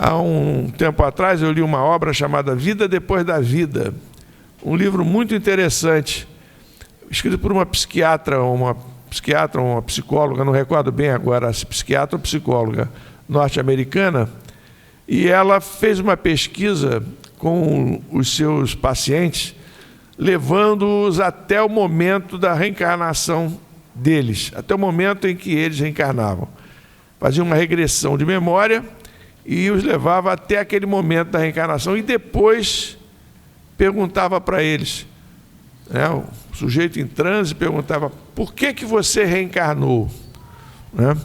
Há um tempo atrás eu li uma obra chamada Vida Depois da Vida, um livro muito interessante, escrito por uma psiquiatra, uma psicóloga, não recordo bem agora, se psiquiatra ou psicóloga norte-americana, e ela fez uma pesquisa com os seus pacientes, levando-os até o momento da reencarnação deles, até o momento em que eles reencarnavam. Fazia uma regressão de memória e os levava até aquele momento da reencarnação e depois perguntava para eles, né, o sujeito em transe perguntava: por que você reencarnou? Né?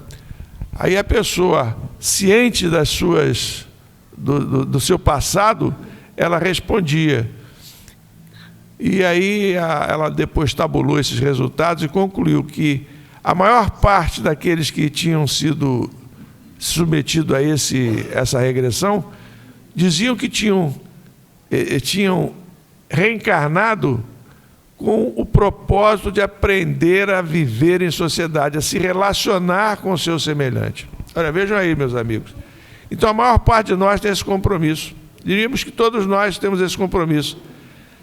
Aí a pessoa, ciente das suas, do seu passado, ela respondia. E aí ela depois tabulou esses resultados e concluiu que a maior parte daqueles que tinham sido submetidos a essa regressão diziam que tinham reencarnado com o propósito de aprender a viver em sociedade, a se relacionar com o seu semelhante. Olha, vejam aí, meus amigos. Então, a maior parte de nós tem esse compromisso. Diríamos que todos nós temos esse compromisso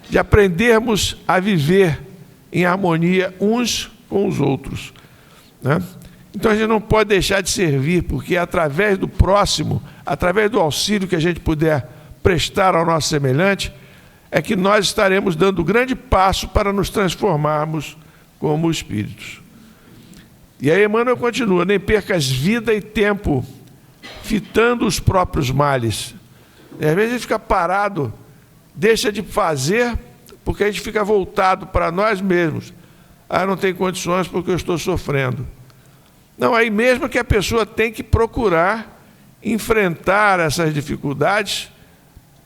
de aprendermos a viver em harmonia uns com os outros, né? Então a gente não pode deixar de servir, porque é através do próximo, através do auxílio que a gente puder prestar ao nosso semelhante, é que nós estaremos dando o grande passo para nos transformarmos como espíritos. E aí Emmanuel continua: nem percas vida e tempo fitando os próprios males. E às vezes a gente fica parado, deixa de fazer, porque a gente fica voltado para nós mesmos. Ah, não tem condições porque eu estou sofrendo. Não, aí mesmo que a pessoa tem que procurar enfrentar essas dificuldades,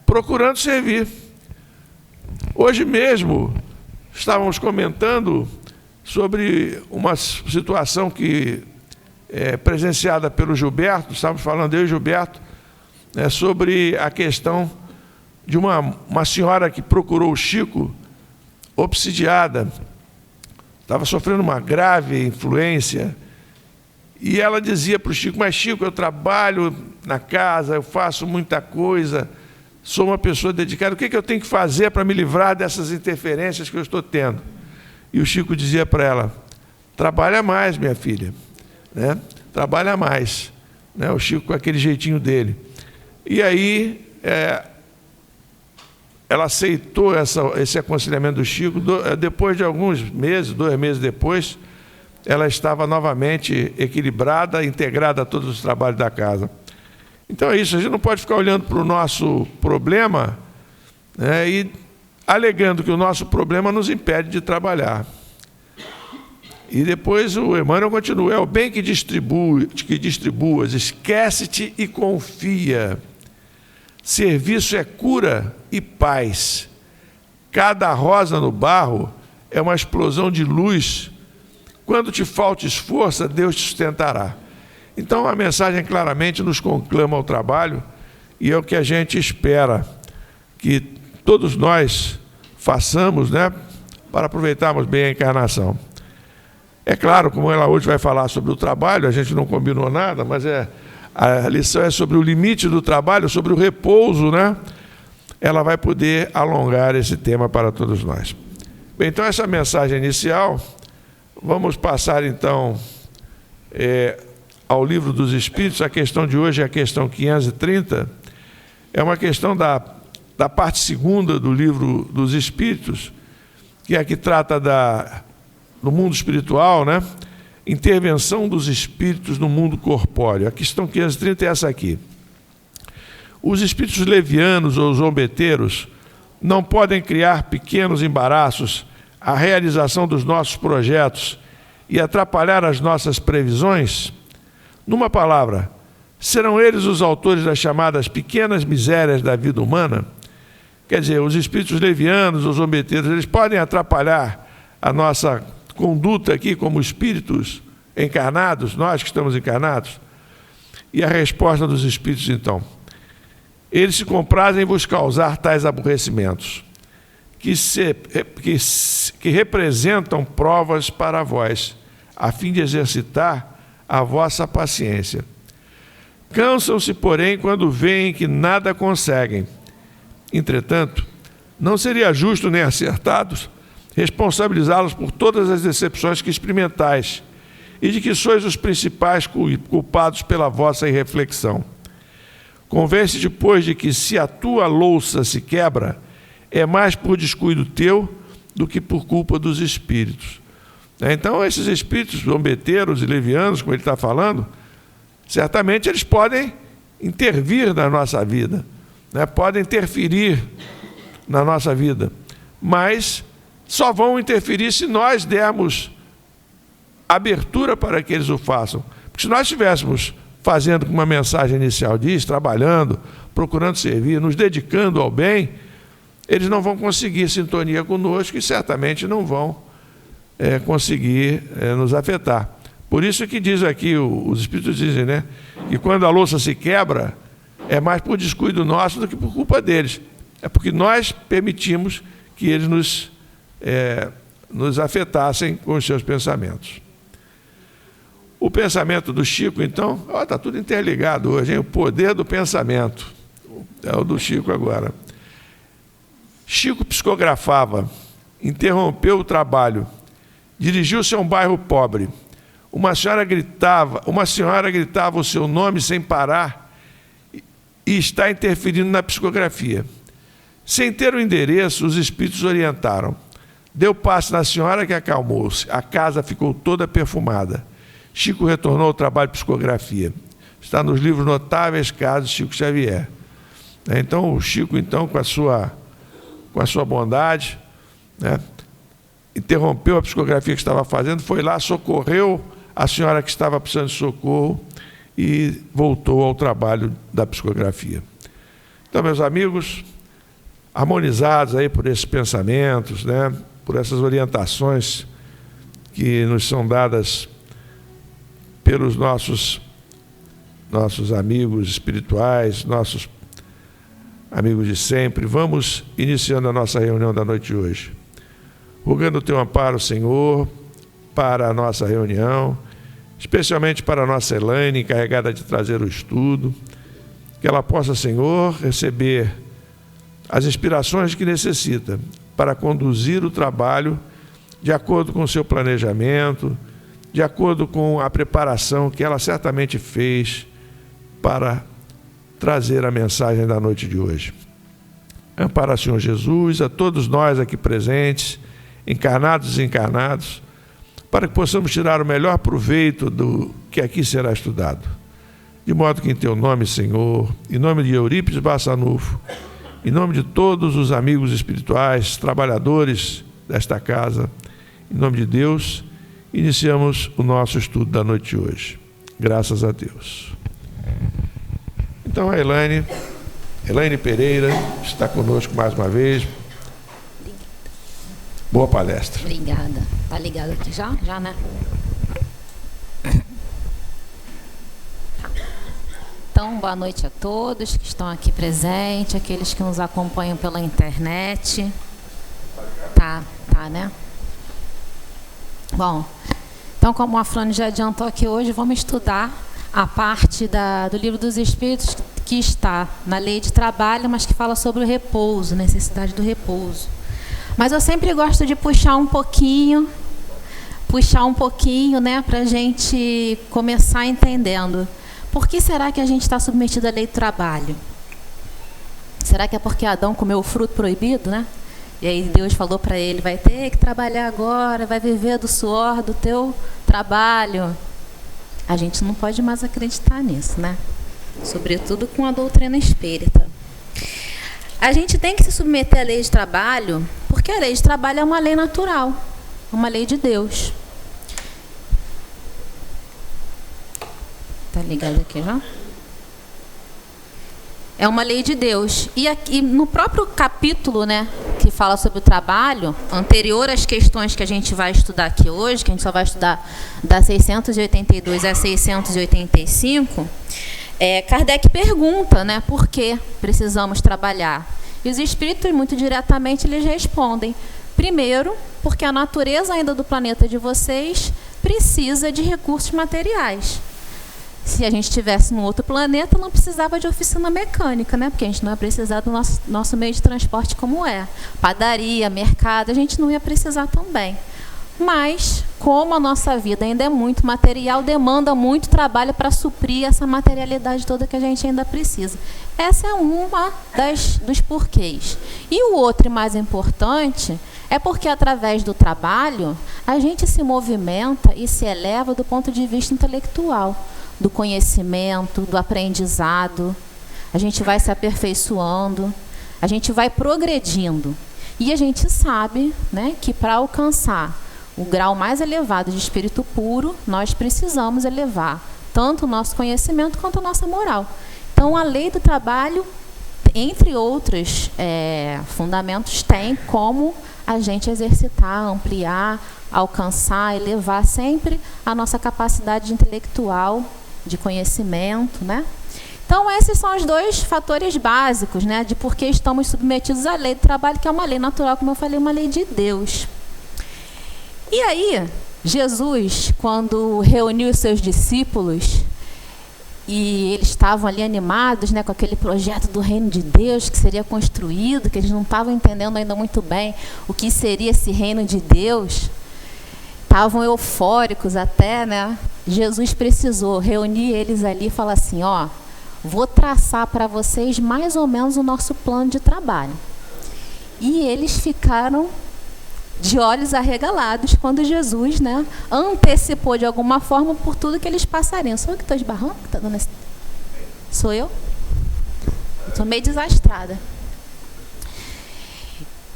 procurando servir. Hoje mesmo estávamos comentando sobre uma situação que é presenciada pelo Gilberto, estávamos falando eu e Gilberto, sobre a questão de uma senhora que procurou o Chico obsidiada, estava sofrendo uma grave influência, e ela dizia para o Chico: mas Chico, eu trabalho na casa, eu faço muita coisa, sou uma pessoa dedicada, o que eu tenho que fazer para me livrar dessas interferências que eu estou tendo? E o Chico dizia para ela: trabalha mais, minha filha, né? Trabalha mais, né? O Chico com aquele jeitinho dele. E aí ela aceitou esse aconselhamento do Chico. Depois de alguns meses, 2 meses depois, ela estava novamente equilibrada, integrada a todos os trabalhos da casa. Então é isso, a gente não pode ficar olhando para o nosso problema, né, e alegando que o nosso problema nos impede de trabalhar. E depois o Emmanuel continua: é o bem que distribuas, esquece-te e confia. Serviço é cura e paz. Cada rosa no barro é uma explosão de luz. Quando te faltes força, Deus te sustentará. Então a mensagem claramente nos conclama ao trabalho, e é o que a gente espera que todos nós façamos, né, para aproveitarmos bem a encarnação. É claro, como ela hoje vai falar sobre o trabalho, a gente não combinou nada, mas a lição é sobre o limite do trabalho, sobre o repouso, né? Ela vai poder alongar esse tema para todos nós. Bem, então essa mensagem inicial, vamos passar então ao Livro dos Espíritos. A questão de hoje é a questão 530, é uma questão da parte 2ª do Livro dos Espíritos, que é a que trata do mundo espiritual, né? Intervenção dos espíritos no mundo corpóreo. A questão 530 é essa aqui: os espíritos levianos ou zombeteiros não podem criar pequenos embaraços à realização dos nossos projetos e atrapalhar as nossas previsões? Numa palavra, serão eles os autores das chamadas pequenas misérias da vida humana? Quer dizer, os espíritos levianos ou zombeteiros, eles podem atrapalhar a nossa conduta aqui como espíritos encarnados, nós que estamos encarnados? E a resposta dos espíritos, então: eles se comprazem em vos causar tais aborrecimentos, que representam provas para vós, a fim de exercitar a vossa paciência. Cansam-se, porém, quando veem que nada conseguem. Entretanto, não seria justo nem acertado responsabilizá-los por todas as decepções que experimentais, e de que sois os principais culpados pela vossa irreflexão. Convence depois de que, se a tua louça se quebra, é mais por descuido teu do que por culpa dos espíritos. Então, esses espíritos zombeteiros e levianos, como ele está falando, certamente eles podem intervir na nossa vida, né? Podem interferir na nossa vida, mas só vão interferir se nós dermos abertura para que eles o façam. Porque se nós estivéssemos fazendo, como a mensagem inicial diz, trabalhando, procurando servir, nos dedicando ao bem, eles não vão conseguir sintonia conosco e certamente não vão conseguir nos afetar. Por isso que diz aqui, os Espíritos dizem, né, que quando a louça se quebra, é mais por descuido nosso do que por culpa deles. É porque nós permitimos que eles nos afetassem com os seus pensamentos. O pensamento do Chico, então, está tudo interligado hoje, hein? O poder do pensamento. É o do Chico agora. Chico psicografava, interrompeu o trabalho, dirigiu-se a um bairro pobre, uma senhora gritava o seu nome sem parar e está interferindo na psicografia. Sem ter o endereço, os espíritos orientaram. Deu passe na senhora, que acalmou-se. A casa ficou toda perfumada. Chico retornou ao trabalho de psicografia. Está nos livros Notáveis Casos de Chico Xavier. Então, o Chico, então, com a sua bondade, né, interrompeu a psicografia que estava fazendo, foi lá, socorreu a senhora que estava precisando de socorro e voltou ao trabalho da psicografia. Então, meus amigos, harmonizados aí por esses pensamentos, né, por essas orientações que nos são dadas pelos nossos amigos espirituais, nossos amigos de sempre, vamos iniciando a nossa reunião da noite de hoje. Rogando o teu amparo, Senhor, para a nossa reunião, especialmente para a nossa Elaine, encarregada de trazer o estudo, que ela possa, Senhor, receber as inspirações que necessita para conduzir o trabalho de acordo com o seu planejamento, de acordo com a preparação que ela certamente fez para trazer a mensagem da noite de hoje. Ampara, Senhor Jesus, a todos nós aqui presentes, encarnados e desencarnados, para que possamos tirar o melhor proveito do que aqui será estudado. De modo que em teu nome, Senhor, em nome de Eurípides Bassanufo, em nome de todos os amigos espirituais, trabalhadores desta casa, em nome de Deus, iniciamos o nosso estudo da noite de hoje. Graças a Deus. Então a Elaine Pereira está conosco mais uma vez. Boa palestra. Obrigada. Tá ligado aqui já? Já, né? Então, boa noite a todos que estão aqui presentes, aqueles que nos acompanham pela internet. Tá, né? Bom, então, como a Frane já adiantou aqui hoje, vamos estudar a parte do Livro dos Espíritos que está na Lei de Trabalho, mas que fala sobre o repouso, necessidade do repouso. Mas eu sempre gosto de puxar um pouquinho, né, para a gente começar entendendo. Por que será que a gente está submetido à lei do trabalho? Será que é porque Adão comeu o fruto proibido, né? E aí Deus falou para ele, vai ter que trabalhar agora, vai viver do suor do teu trabalho. A gente não pode mais acreditar nisso, né? Sobretudo com a doutrina espírita. A gente tem que se submeter à lei de trabalho, porque a lei de trabalho é uma lei natural, uma lei de Deus. Tá ligado aqui já? É uma lei de Deus. E aqui, no próprio capítulo, né, que fala sobre o trabalho, anterior às questões que a gente vai estudar aqui hoje, que a gente só vai estudar da 682 a 685, Kardec pergunta, né, por que precisamos trabalhar. E os espíritos, muito diretamente, eles respondem. Primeiro, porque a natureza ainda do planeta de vocês precisa de recursos materiais. Se a gente estivesse num outro planeta, não precisava de oficina mecânica, né? Porque a gente não ia precisar do nosso meio de transporte como é. Padaria, mercado, a gente não ia precisar também. Mas, como a nossa vida ainda é muito material, demanda muito trabalho para suprir essa materialidade toda que a gente ainda precisa. Essa é uma dos porquês. E o outro, mais importante, é porque através do trabalho, a gente se movimenta e se eleva do ponto de vista intelectual, do conhecimento, do aprendizado. A gente vai se aperfeiçoando, a gente vai progredindo. E a gente sabe, né, que para alcançar o grau mais elevado de espírito puro, nós precisamos elevar tanto o nosso conhecimento quanto a nossa moral. Então, a lei do trabalho, entre outros fundamentos, tem como a gente exercitar, ampliar, alcançar, elevar sempre a nossa capacidade intelectual, de conhecimento, né? Então, esses são os dois fatores básicos, né, de por que estamos submetidos à lei do trabalho, que é uma lei natural, como eu falei, uma lei de Deus. E aí, Jesus, quando reuniu os seus discípulos, e eles estavam ali animados, né, com aquele projeto do reino de Deus que seria construído, que eles não estavam entendendo ainda muito bem o que seria esse reino de Deus, estavam eufóricos até, né? Jesus precisou reunir eles ali e falar assim, ó, vou traçar para vocês mais ou menos o nosso plano de trabalho. E eles ficaram de olhos arregalados quando Jesus, né, antecipou de alguma forma por tudo que eles passariam. Sou eu que estou esbarrando? Que tá dando esse... Sou eu? Estou meio desastrada.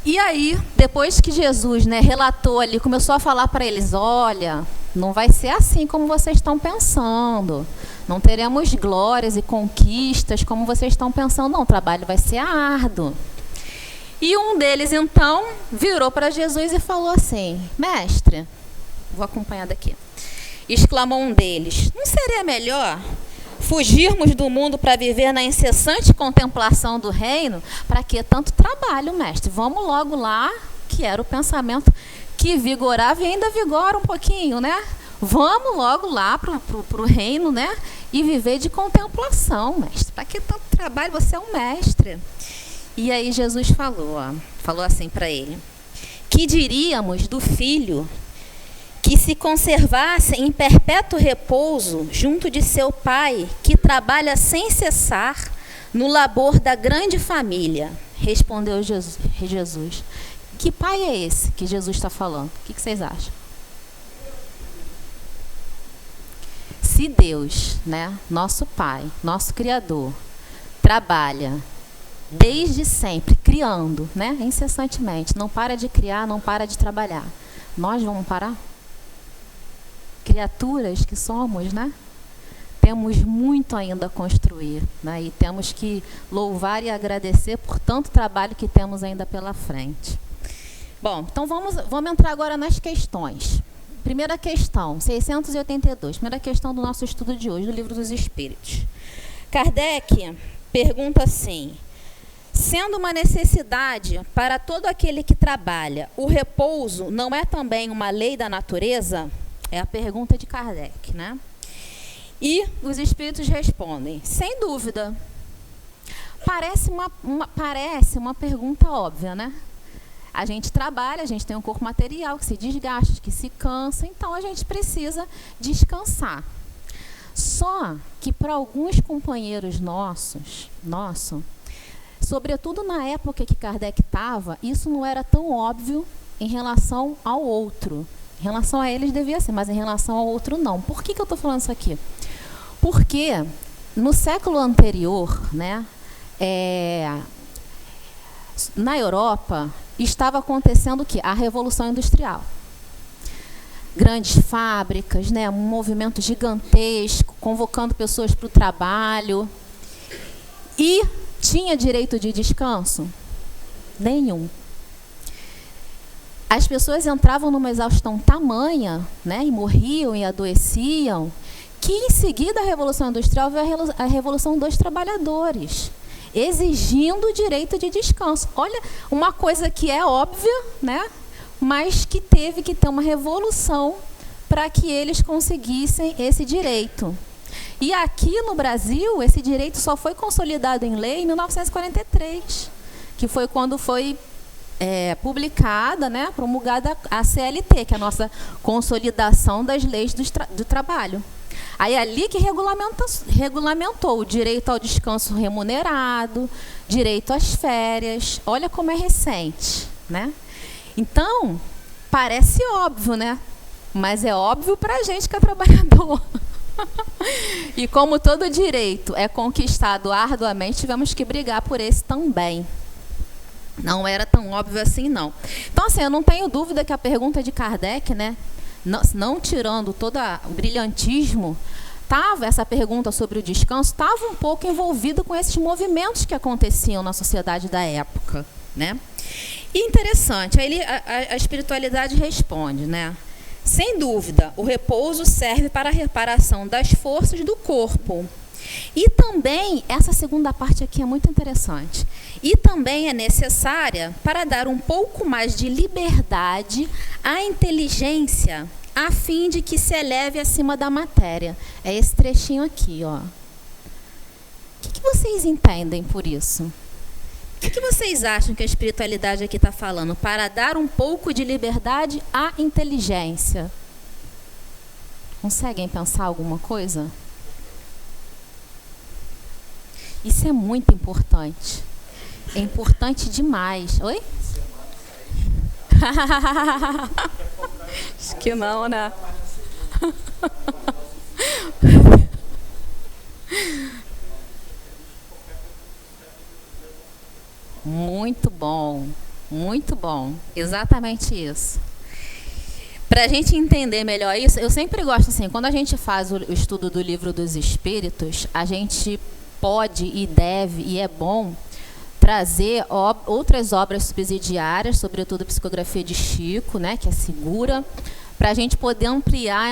E aí, depois que Jesus, né, relatou ali, começou a falar para eles, olha, não vai ser assim como vocês estão pensando. Não teremos glórias e conquistas como vocês estão pensando, não. O trabalho vai ser árduo. E um deles, então, virou para Jesus e falou assim, mestre, vou acompanhar daqui, exclamou um deles, não seria melhor fugirmos do mundo para viver na incessante contemplação do reino? Para que tanto trabalho, mestre? Vamos logo lá, que era o pensamento que vigorava e ainda vigora um pouquinho, né? Vamos logo lá pro reino, né? E viver de contemplação, mestre. Para que tanto trabalho? Você é um mestre. E aí Jesus falou assim para ele, que diríamos do filho que se conservasse em perpétuo repouso junto de seu pai, que trabalha sem cessar no labor da grande família? Respondeu Jesus. Que pai é esse que Jesus está falando? O que vocês acham? Se Deus, né, nosso pai, nosso Criador, trabalha desde sempre, criando, né, incessantemente, não para de criar, não para de trabalhar, nós vamos parar? Criaturas que somos, né? Temos muito ainda a construir, né? E temos que louvar e agradecer por tanto trabalho que temos ainda pela frente. Bom, então vamos entrar agora nas questões. Primeira questão, 682, primeira questão do nosso estudo de hoje, do Livro dos Espíritos. Kardec pergunta assim, sendo uma necessidade para todo aquele que trabalha, o repouso não é também uma lei da natureza? É a pergunta de Kardec, né? E os espíritos respondem, sem dúvida. Parece uma pergunta óbvia, né? A gente trabalha, a gente tem um corpo material que se desgasta, que se cansa, então a gente precisa descansar. Só que para alguns companheiros nossos, sobretudo na época que Kardec estava, isso não era tão óbvio em relação ao outro. Em relação a eles devia ser, mas em relação ao outro não. Por que eu estou falando isso aqui? Porque no século anterior, né, na Europa, estava acontecendo o quê? A Revolução Industrial. Grandes fábricas, né, um movimento gigantesco, convocando pessoas para o trabalho. E tinha direito de descanso? Nenhum. As pessoas entravam numa exaustão tamanha, né, e morriam e adoeciam, que em seguida a Revolução Industrial veio a Revolução dos Trabalhadores, exigindo o direito de descanso. Olha, uma coisa que é óbvia, né, mas que teve que ter uma revolução para que eles conseguissem esse direito. E aqui no Brasil, esse direito só foi consolidado em lei em 1943, que foi quando foi publicada, né, promulgada a CLT, que é a nossa consolidação das leis do trabalho. Aí ali que regulamentou o direito ao descanso remunerado, direito às férias. Olha como é recente, né? Então, parece óbvio, né? Mas é óbvio para a gente que é trabalhador. E como todo direito é conquistado arduamente, tivemos que brigar por esse também. Não era tão óbvio assim, não. Então, assim, eu não tenho dúvida que a pergunta de Kardec, né, não tirando todo o brilhantismo, essa pergunta sobre o descanso estava um pouco envolvida com esses movimentos que aconteciam na sociedade da época, né? E interessante, aí a espiritualidade responde, né? Sem dúvida, o repouso serve para a reparação das forças do corpo. E também, essa segunda parte aqui é muito interessante, e também é necessária para dar um pouco mais de liberdade à inteligência, a fim de que se eleve acima da matéria. É esse trechinho aqui, ó. O que vocês entendem por isso? O que vocês acham que a espiritualidade aqui está falando? Para dar um pouco de liberdade à inteligência. Conseguem pensar alguma coisa? Isso é muito importante. É importante demais. Oi? Acho que não, né? Muito bom, muito bom. Exatamente isso. Para a gente entender melhor isso, eu sempre gosto assim, quando a gente faz o estudo do Livro dos Espíritos, a gente pode e deve, e é bom, trazer outras obras subsidiárias, sobretudo a psicografia de Chico, né, que é segura, para a gente poder ampliar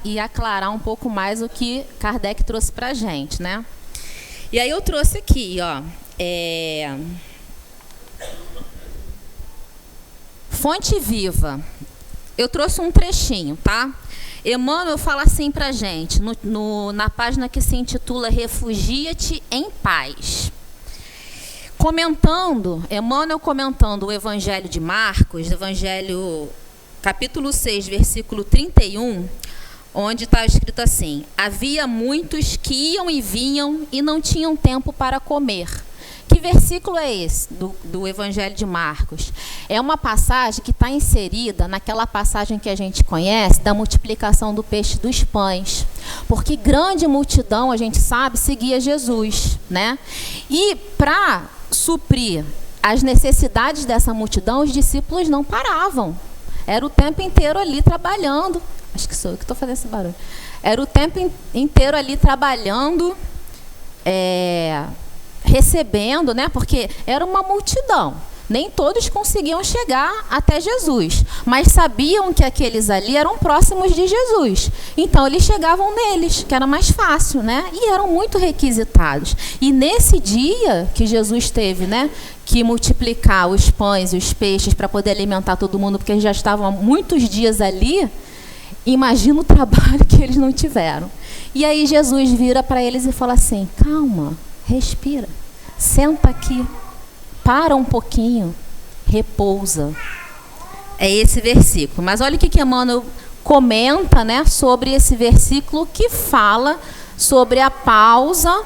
e aclarar um pouco mais o que Kardec trouxe para a gente, né? E aí eu trouxe aqui, ó, Fonte Viva. Eu trouxe um trechinho, tá? Emmanuel fala assim para a gente, na página que se intitula Refugia-te em Paz. Emmanuel comentando o Evangelho de Marcos, Evangelho capítulo 6, versículo 31, onde está escrito assim: havia muitos que iam e vinham e não tinham tempo para comer. Que versículo é esse do Evangelho de Marcos? É uma passagem que está inserida naquela passagem que a gente conhece da multiplicação do peixe e dos pães. Porque grande multidão, a gente sabe, seguia Jesus, né? E para suprir as necessidades dessa multidão, os discípulos não paravam. Era o tempo inteiro ali trabalhando. Acho que sou eu que estou fazendo esse barulho. Era o tempo inteiro ali trabalhando, recebendo, né? Porque era uma multidão. Nem todos conseguiam chegar até Jesus, mas sabiam que aqueles ali eram próximos de Jesus. Então, eles chegavam neles, que era mais fácil, né? E eram muito requisitados. E nesse dia que Jesus teve, né, que multiplicar os pães e os peixes para poder alimentar todo mundo, porque eles já estavam há muitos dias ali, imagina o trabalho que eles não tiveram. E aí Jesus vira para eles e fala assim: calma, respira, senta aqui. Para um pouquinho, repousa. É esse versículo. Mas olha o que Emmanuel comenta, né, sobre esse versículo que fala sobre a pausa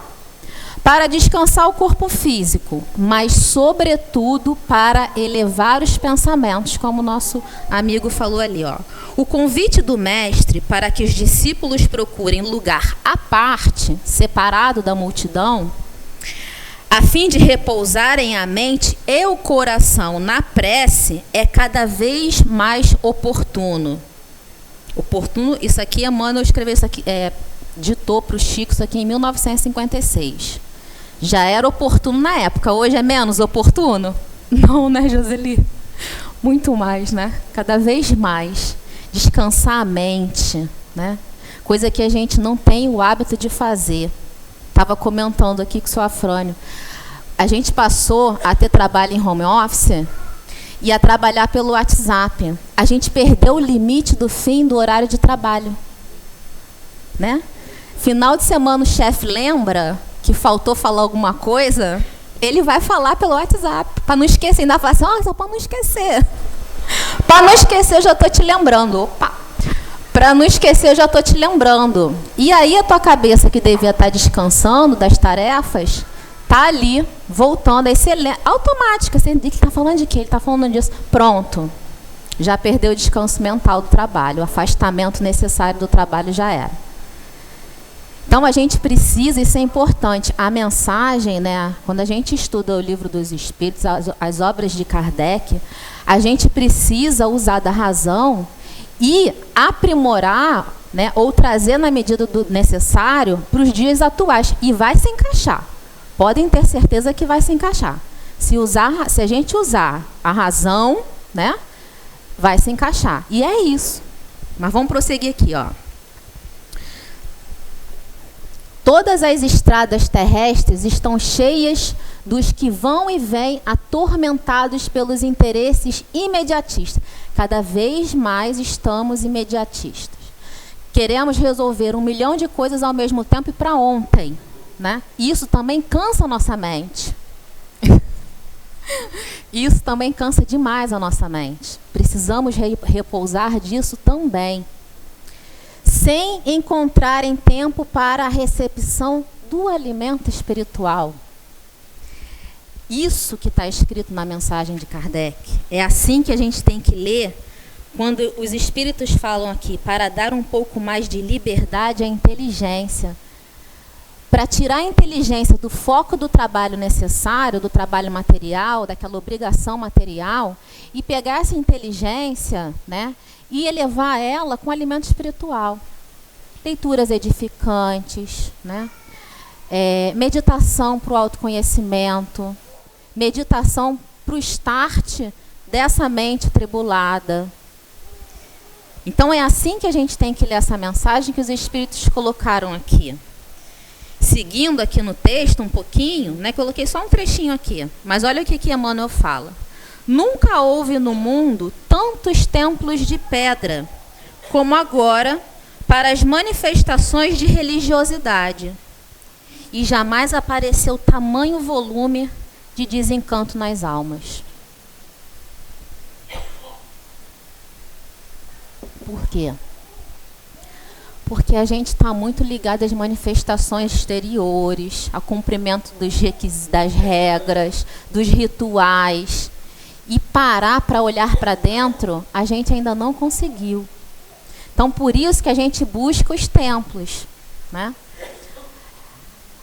para descansar o corpo físico, mas, sobretudo, para elevar os pensamentos, como o nosso amigo falou ali, ó. O convite do mestre para que os discípulos procurem lugar à parte, separado da multidão, a fim de repousarem a mente e o coração na prece, é cada vez mais oportuno. Oportuno, isso aqui, Emmanuel escreveu isso aqui, ditou para o Chico isso aqui em 1956. Já era oportuno na época, hoje é menos oportuno? Não, né, Joseli? Muito mais, né? Cada vez mais. Descansar a mente, né? Coisa que a gente não tem o hábito de fazer. Estava comentando aqui com o seu Afrânio. A gente passou a ter trabalho em home office e a trabalhar pelo WhatsApp. A gente perdeu o limite do fim do horário de trabalho, né? Final de semana o chefe lembra que faltou falar alguma coisa, ele vai falar pelo WhatsApp, para não esquecer. Ainda fala assim: só para não esquecer. Para não esquecer, eu já estou te lembrando. Opa! Para não esquecer, eu já estou te lembrando. E aí a tua cabeça, que devia estar descansando das tarefas, está ali, voltando. Aí você lembra, automática. Você está falando de quê? Ele está falando disso. Pronto. Já perdeu o descanso mental do trabalho. O afastamento necessário do trabalho já era. Então, a gente precisa, isso é importante, a mensagem, né, quando a gente estuda o Livro dos Espíritos, as obras de Kardec, a gente precisa usar da razão e aprimorar, né, ou trazer na medida do necessário para os dias atuais. E vai se encaixar. Podem ter certeza que vai se encaixar. Se a gente usar a razão, né, vai se encaixar. E é isso. Mas vamos prosseguir aqui, ó. Todas as estradas terrestres estão cheias dos que vão e vêm atormentados pelos interesses imediatistas. Cada vez mais estamos imediatistas. Queremos resolver 1 milhão de coisas ao mesmo tempo e para ontem, né? Isso também cansa a nossa mente. Isso também cansa demais a nossa mente. Precisamos repousar disso também. sem encontrarem tempo para a recepção do alimento espiritual. Isso que está escrito na mensagem de Kardec. É assim que a gente tem que ler quando os espíritos falam aqui, para dar um pouco mais de liberdade à inteligência. Para tirar a inteligência do foco do trabalho necessário, do trabalho material, daquela obrigação material, e pegar essa inteligência, né, e elevar ela com alimento espiritual. Leituras edificantes, né, meditação para o autoconhecimento, meditação para o start dessa mente tribulada. Então é assim que a gente tem que ler essa mensagem que os espíritos colocaram aqui. Seguindo aqui no texto um pouquinho, né, coloquei só um trechinho aqui, mas olha o que Emmanuel fala. Nunca houve no mundo tantos templos de pedra como agora para as manifestações de religiosidade. E jamais apareceu tamanho volume de desencanto nas almas. Por quê? Porque a gente está muito ligado às manifestações exteriores, ao cumprimento dos requisitos, das regras, dos rituais. E parar para olhar para dentro, a gente ainda não conseguiu. Então, por isso que a gente busca os templos, né?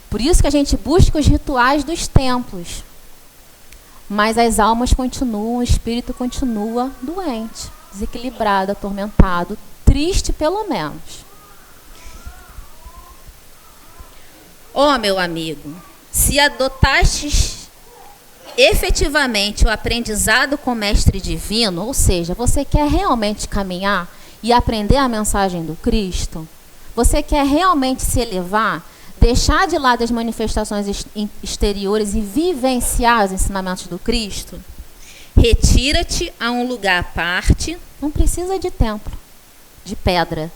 Por isso que a gente busca os rituais dos templos. Mas as almas continuam, o espírito continua doente, desequilibrado, atormentado, triste pelo menos. Ó, meu amigo, se adotastes efetivamente o aprendizado com o mestre divino, ou seja, você quer realmente caminhar e aprender a mensagem do Cristo, você quer realmente se elevar, deixar de lado as manifestações exteriores e vivenciar os ensinamentos do Cristo, retira-te a um lugar à parte. Não precisa de templo, de pedra.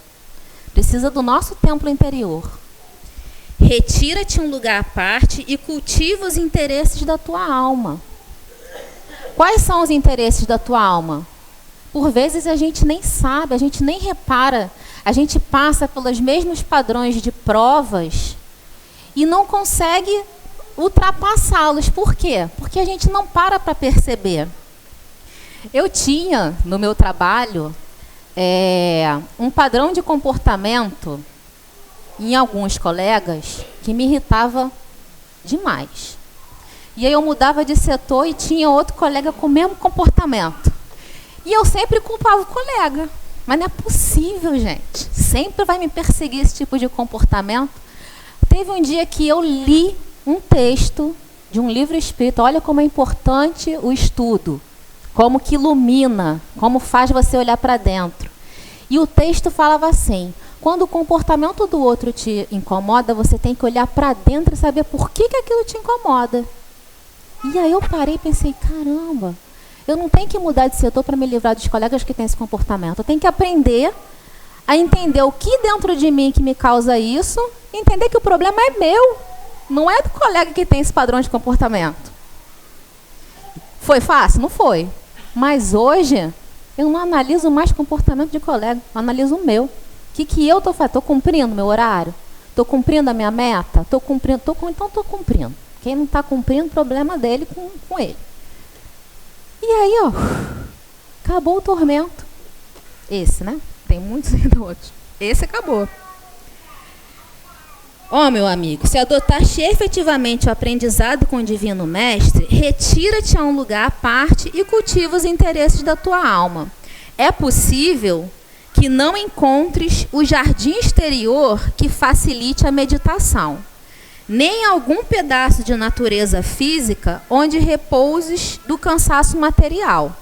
Precisa do nosso templo interior. Retira-te a um lugar à parte e cultiva os interesses da tua alma. Quais são os interesses da tua alma? Por vezes a gente nem sabe, a gente nem repara. A gente passa pelos mesmos padrões de provas e não consegue ultrapassá-los. Por quê? Porque a gente não para perceber. Eu tinha, no meu trabalho, um padrão de comportamento em alguns colegas que me irritava demais. E aí eu mudava de setor e tinha outro colega com o mesmo comportamento. E eu sempre culpava o colega. Mas não é possível, gente. Sempre vai me perseguir esse tipo de comportamento. Teve um dia que eu li um texto de um livro espírita. Olha como é importante o estudo. Como que ilumina, como faz você olhar para dentro. E o texto falava assim: quando o comportamento do outro te incomoda, você tem que olhar para dentro e saber por que aquilo te incomoda. E aí eu parei e pensei, caramba, eu não tenho que mudar de setor para me livrar dos colegas que têm esse comportamento. Eu tenho que aprender a entender o que dentro de mim que me causa isso, e entender que o problema é meu, não é do colega que tem esse padrão de comportamento. Foi fácil? Não foi. Mas hoje, eu não analiso mais comportamento de colega, eu analiso o meu. O que eu estou fazendo? Estou cumprindo meu horário? Estou cumprindo a minha meta? Estou cumprindo? Então estou cumprindo. Quem não está cumprindo, problema dele com ele. E aí, ó, acabou o tormento. Esse, né? Tem muitos ainda outros. Esse acabou. Ó, meu amigo, se adotaste efetivamente o aprendizado com o Divino Mestre, retira-te a um lugar à parte e cultiva os interesses da tua alma. É possível que não encontres o jardim exterior que facilite a meditação, nem algum pedaço de natureza física onde repouses do cansaço material.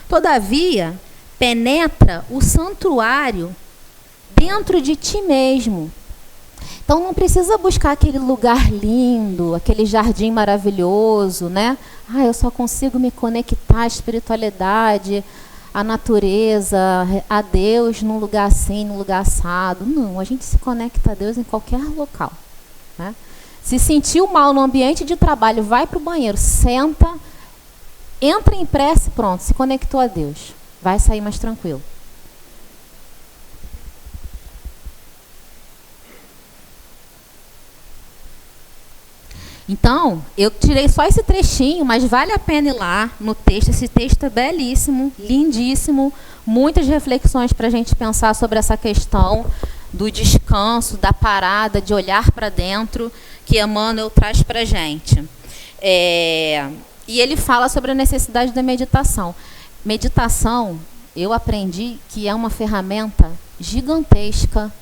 Todavia, penetra o santuário dentro de ti mesmo. Então não precisa buscar aquele lugar lindo, aquele jardim maravilhoso, né? Eu só consigo me conectar à espiritualidade, à natureza, a Deus num lugar assim, num lugar assado. Não, a gente se conecta a Deus em qualquer local, né? Se sentiu mal no ambiente de trabalho, vai para o banheiro, senta, entra em prece, pronto, se conectou a Deus. Vai sair mais tranquilo. Então, eu tirei só esse trechinho, mas vale a pena ir lá no texto. Esse texto é belíssimo, lindíssimo, muitas reflexões para a gente pensar sobre essa questão do descanso, da parada, de olhar para dentro, que Emmanuel traz para a gente. E ele fala sobre a necessidade da meditação. Meditação, eu aprendi que é uma ferramenta gigantesca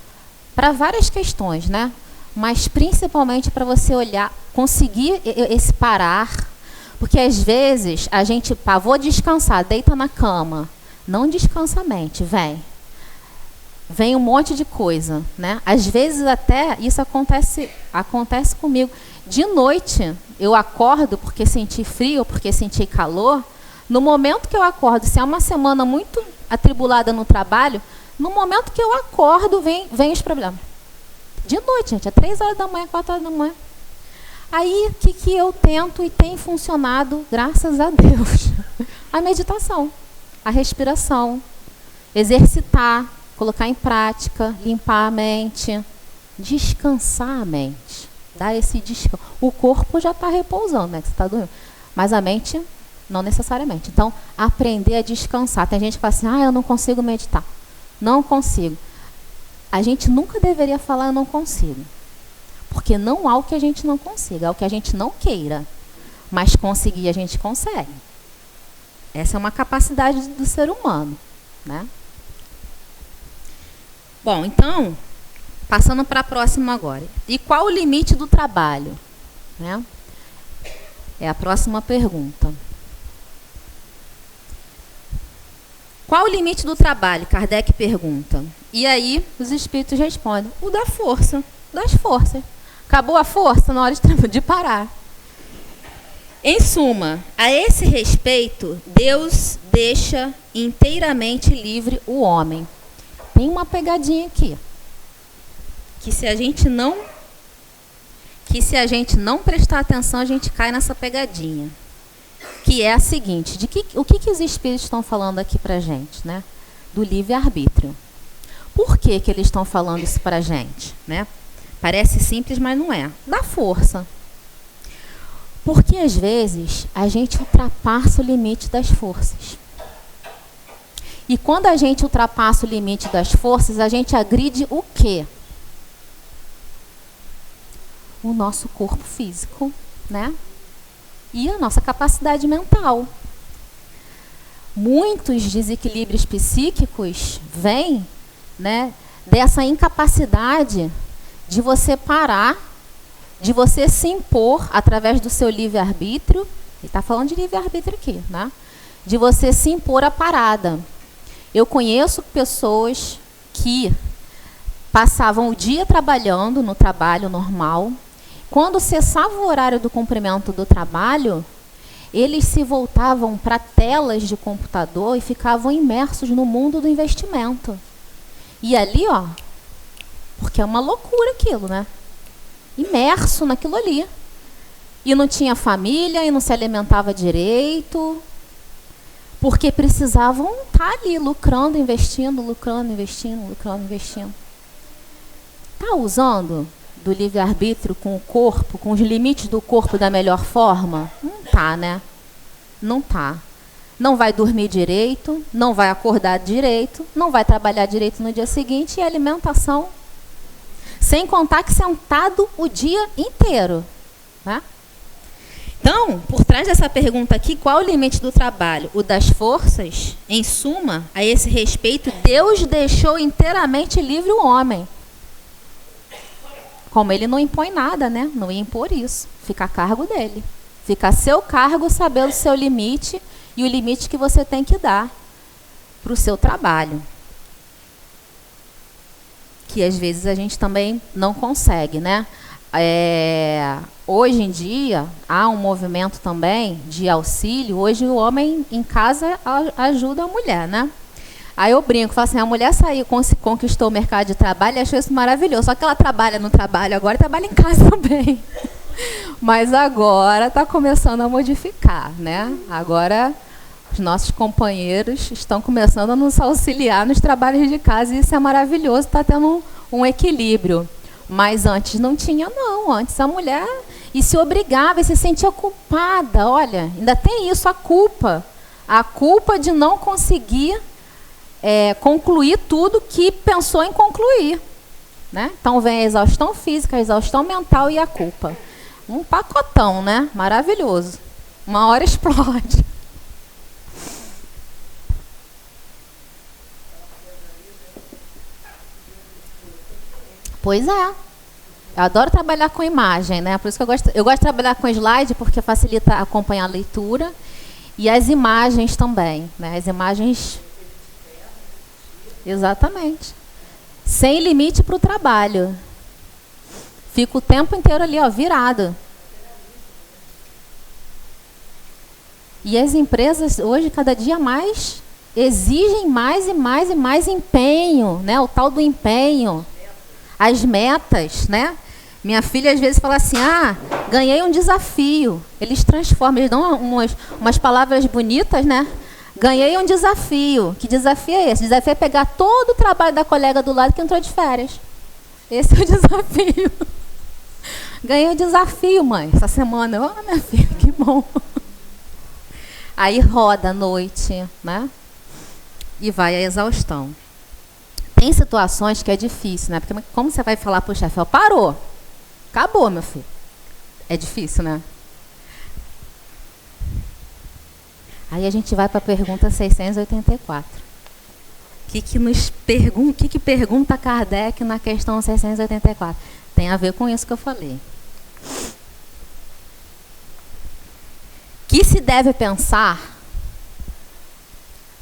para várias questões, né? Mas principalmente para você olhar, conseguir esse parar, porque às vezes a gente, vou descansar, deita na cama, não descansa a mente, vem um monte de coisa, né? Às vezes até isso acontece comigo. De noite eu acordo porque senti frio, porque senti calor. No momento que eu acordo, se é uma semana muito atribulada no trabalho, no momento que eu acordo, vem os problemas. De noite, gente, é 3 horas da manhã, 4 horas da manhã. Aí, o que eu tento e tem funcionado, graças a Deus? A meditação, a respiração, exercitar, colocar em prática, limpar a mente, descansar a mente, dar esse descanso. O corpo já está repousando, né, que você está dormindo, mas a mente não necessariamente. Então, aprender a descansar. Tem gente que fala assim, eu não consigo meditar. Não consigo. A gente nunca deveria falar eu não consigo. Porque não há o que a gente não consiga, há o que a gente não queira. Mas conseguir a gente consegue. Essa é uma capacidade do ser humano, né? Bom, então, passando para a próxima agora. E qual o limite do trabalho? Né? É a próxima pergunta. Qual o limite do trabalho? Kardec pergunta. E aí os espíritos respondem, o da força, das forças. Acabou a força na hora de parar. Em suma, a esse respeito, Deus deixa inteiramente livre o homem. Tem uma pegadinha aqui. Que se a gente não prestar atenção, a gente cai nessa pegadinha. Que é a seguinte, o que os espíritos estão falando aqui para a gente, né? Do livre-arbítrio. Por que eles estão falando isso para a gente, né? Parece simples, mas não é. Da força. Porque, às vezes, a gente ultrapassa o limite das forças. E quando a gente ultrapassa o limite das forças, a gente agride o quê? O nosso corpo físico, né? E a nossa capacidade mental. Muitos desequilíbrios psíquicos vêm, né, dessa incapacidade de você parar, de você se impor através do seu livre-arbítrio. Ele está falando de livre-arbítrio aqui, né? De você se impor à parada. Eu conheço pessoas que passavam o dia trabalhando no trabalho normal. Quando cessava o horário do cumprimento do trabalho, eles se voltavam para telas de computador e ficavam imersos no mundo do investimento. E ali, porque é uma loucura aquilo, né? Imerso naquilo ali. E não tinha família, e não se alimentava direito, porque precisavam estar ali lucrando, investindo. Está usando do livre-arbítrio com o corpo, com os limites do corpo da melhor forma? Não tá, né? Não tá. Não vai dormir direito, não vai acordar direito, não vai trabalhar direito no dia seguinte, e a alimentação, sem contar que sentado o dia inteiro, né? Então, por trás dessa pergunta aqui, qual o limite do trabalho? O das forças? Em suma, a esse respeito, Deus deixou inteiramente livre o homem. Como ele não impõe nada, né? Não ia impor isso. Fica a cargo dele. Fica a seu cargo saber o seu limite e o limite que você tem que dar para o seu trabalho. Que às vezes a gente também não consegue, né? Hoje em dia, há um movimento também de auxílio. Hoje o homem em casa ajuda a mulher, né? Aí eu brinco, falo assim, a mulher saiu, conquistou o mercado de trabalho e achou isso maravilhoso. Só que ela trabalha no trabalho agora e trabalha em casa também. Mas agora está começando a modificar, né? Agora os nossos companheiros estão começando a nos auxiliar nos trabalhos de casa e isso é maravilhoso, está tendo um equilíbrio. Mas antes não tinha, não. Antes a mulher e se obrigava e se sentia culpada. Olha, ainda tem isso, a culpa de não conseguir concluir tudo que pensou em concluir, né? Então vem a exaustão física, a exaustão mental e a culpa. Um pacotão, né? Maravilhoso. Uma hora explode. Pois é. Eu adoro trabalhar com imagem, né? Por isso que eu gosto de trabalhar com slide, porque facilita acompanhar a leitura. E as imagens também, né? As imagens... Exatamente. Sem limite para o trabalho. Fica o tempo inteiro ali, ó, virado. E as empresas hoje, cada dia mais, exigem mais e mais e mais empenho, né? O tal do empenho. As metas, né? Minha filha às vezes fala assim, ganhei um desafio. Eles transformam, eles dão umas palavras bonitas, né? Ganhei um desafio. Que desafio é esse? O desafio é pegar todo o trabalho da colega do lado que entrou de férias. Esse é o desafio. Ganhei um desafio, mãe, essa semana. Oh, minha filha, que bom. Aí roda à noite, né? E vai à exaustão. Tem situações que é difícil, né? Porque como você vai falar para o chefe, parou, acabou, meu filho. É difícil, né? Aí a gente vai para a pergunta 684. O que pergunta Kardec na questão 684? Tem a ver com isso que eu falei. Que se deve pensar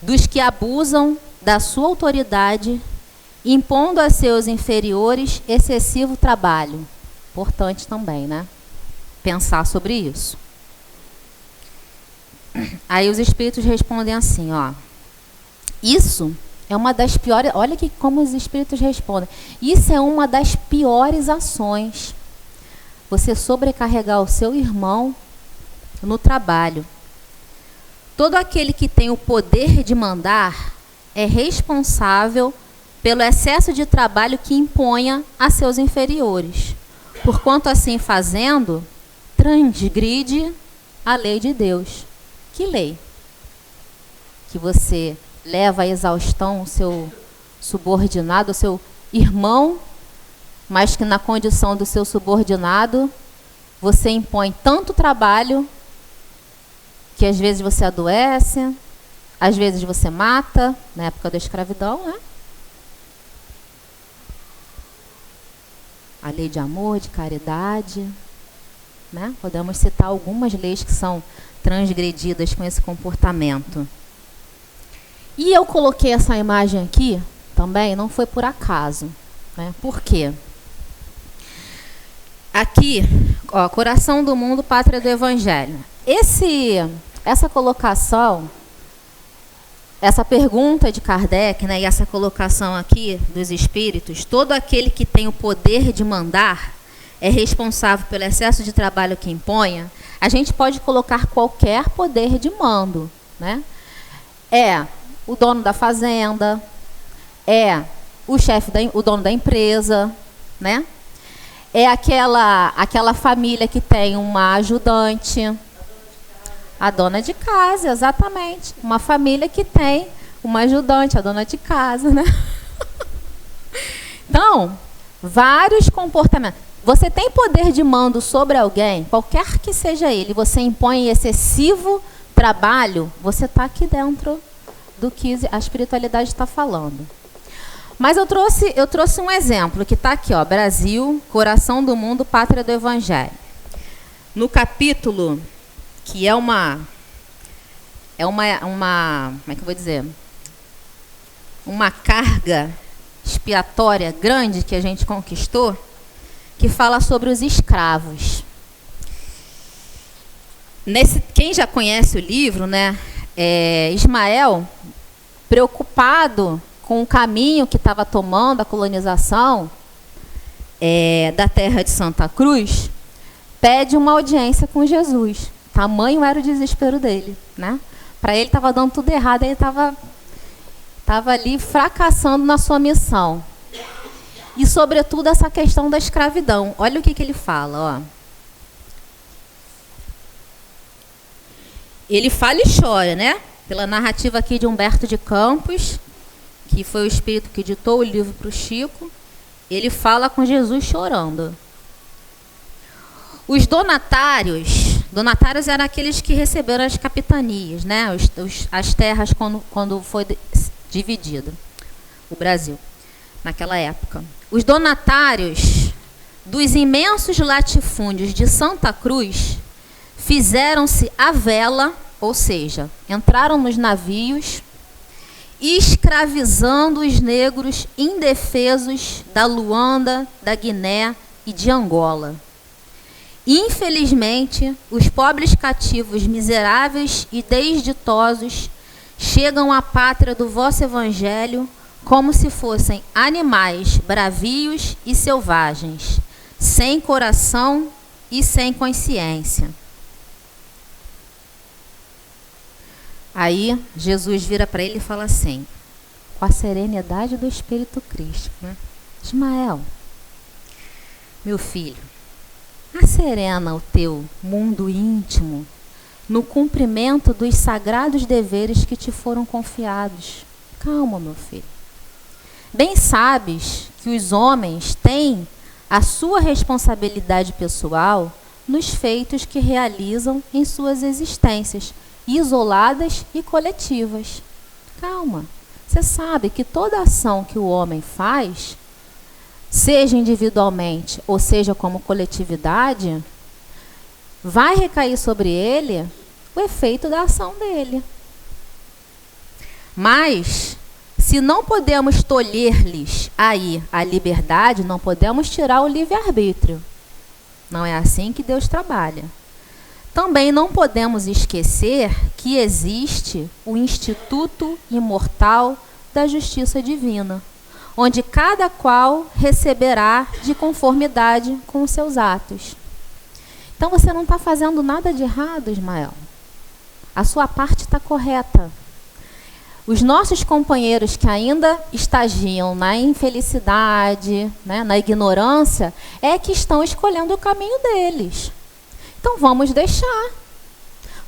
dos que abusam da sua autoridade, impondo a seus inferiores excessivo trabalho? Importante também, né? Pensar sobre isso. Aí os espíritos respondem assim, ó. Isso é uma das piores... Olha como os espíritos respondem. Isso é uma das piores ações. Você sobrecarregar o seu irmão no trabalho. Todo aquele que tem o poder de mandar é responsável pelo excesso de trabalho que imponha a seus inferiores. Porquanto assim fazendo, transgride a lei de Deus. Que lei? Que você leva à exaustão o seu subordinado, o seu irmão, mas que na condição do seu subordinado, você impõe tanto trabalho que às vezes você adoece, às vezes você mata, na época da escravidão, né? A lei de amor, de caridade, né? Podemos citar algumas leis que são transgredidas com esse comportamento. E eu coloquei essa imagem aqui também, não foi por acaso, né? Por quê? Aqui, ó, coração do mundo, pátria do evangelho. Essa colocação, essa pergunta de Kardec, né, e essa colocação aqui dos espíritos, todo aquele que tem o poder de mandar é responsável pelo excesso de trabalho que imponha. A gente pode colocar qualquer poder de mando, né? É o dono da fazenda, é o dono da empresa, né? É aquela família que tem uma ajudante, a dona de casa, exatamente. Uma família que tem uma ajudante, a dona de casa, né? Então, vários comportamentos. Você tem poder de mando sobre alguém, qualquer que seja ele, você impõe excessivo trabalho, você está aqui dentro do que a espiritualidade está falando. Mas eu trouxe um exemplo, que está aqui, ó, Brasil, coração do mundo, pátria do evangelho. No capítulo, que é uma como é que eu vou dizer? Uma carga expiatória grande que a gente conquistou, que fala sobre os escravos. Quem já conhece o livro, né? Ismael, preocupado com o caminho que estava tomando a colonização da terra de Santa Cruz, pede uma audiência com Jesus. Tamanho era o desespero dele, né? Para ele estava dando tudo errado, ele estava ali fracassando na sua missão. E, sobretudo, essa questão da escravidão. Olha o que ele fala, ó. ele fala e chora, né? Pela narrativa aqui de Humberto de Campos, que foi o espírito que ditou o livro para o Chico, ele fala com Jesus chorando. Os donatários eram aqueles que receberam as capitanias, né? As terras quando foi dividido o Brasil, naquela época. Os donatários dos imensos latifúndios de Santa Cruz fizeram-se à vela, ou seja, entraram nos navios, escravizando os negros indefesos da Luanda, da Guiné e de Angola. Infelizmente, os pobres cativos miseráveis e desditosos chegam à pátria do vosso evangelho como se fossem animais bravios e selvagens, sem coração e sem consciência. Aí Jesus vira para ele e fala assim, com a serenidade do Espírito Cristo, né? Ismael, meu filho, asserena o teu mundo íntimo no cumprimento dos sagrados deveres que te foram confiados. Calma, meu filho. Bem sabes que os homens têm a sua responsabilidade pessoal nos feitos que realizam em suas existências, isoladas e coletivas. Calma. Você sabe que toda ação que o homem faz, seja individualmente ou seja como coletividade, vai recair sobre ele o efeito da ação dele. Mas, se não podemos tolher-lhes aí a liberdade, não podemos tirar o livre-arbítrio. Não é assim que Deus trabalha. Também não podemos esquecer que existe o Instituto Imortal da Justiça Divina, onde cada qual receberá de conformidade com os seus atos. Então você não está fazendo nada de errado, Ismael. A sua parte está correta. Os nossos companheiros que ainda estagiam na infelicidade, né, na ignorância, é que estão escolhendo o caminho deles. Então vamos deixar.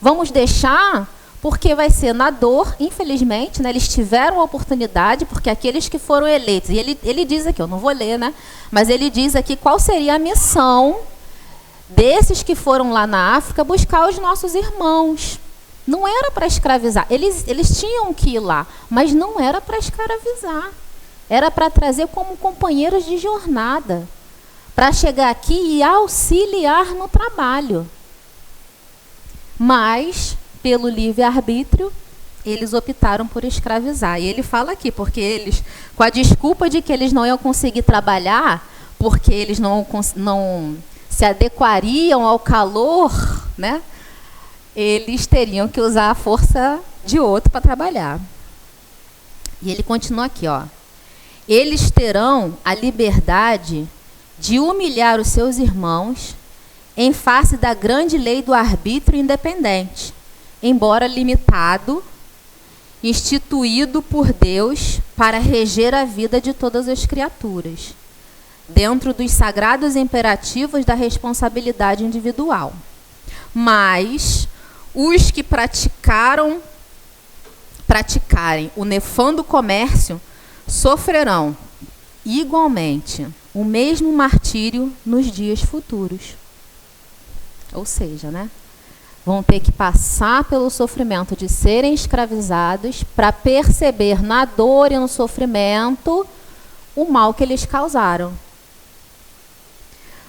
Vamos deixar porque vai ser na dor, infelizmente, né? Eles tiveram a oportunidade, porque aqueles que foram eleitos, e ele diz aqui, eu não vou ler, né? Mas ele diz aqui qual seria a missão desses que foram lá na África buscar os nossos irmãos. Não era para escravizar. Eles tinham que ir lá, mas não era para escravizar. Era para trazer como companheiros de jornada, para chegar aqui e auxiliar no trabalho. Mas, pelo livre-arbítrio, eles optaram por escravizar. E ele fala aqui, porque eles, com a desculpa de que eles não iam conseguir trabalhar, porque eles não se adequariam ao calor, né? Eles teriam que usar a força de outro para trabalhar. E ele continua aqui, ó. Eles terão a liberdade de humilhar os seus irmãos em face da grande lei do arbítrio independente, embora limitado, instituído por Deus para reger a vida de todas as criaturas, dentro dos sagrados imperativos da responsabilidade individual. Mas os que praticarem o nefando comércio sofrerão igualmente o mesmo martírio nos dias futuros. Ou seja, né, vão ter que passar pelo sofrimento de serem escravizados para perceber na dor e no sofrimento o mal que eles causaram.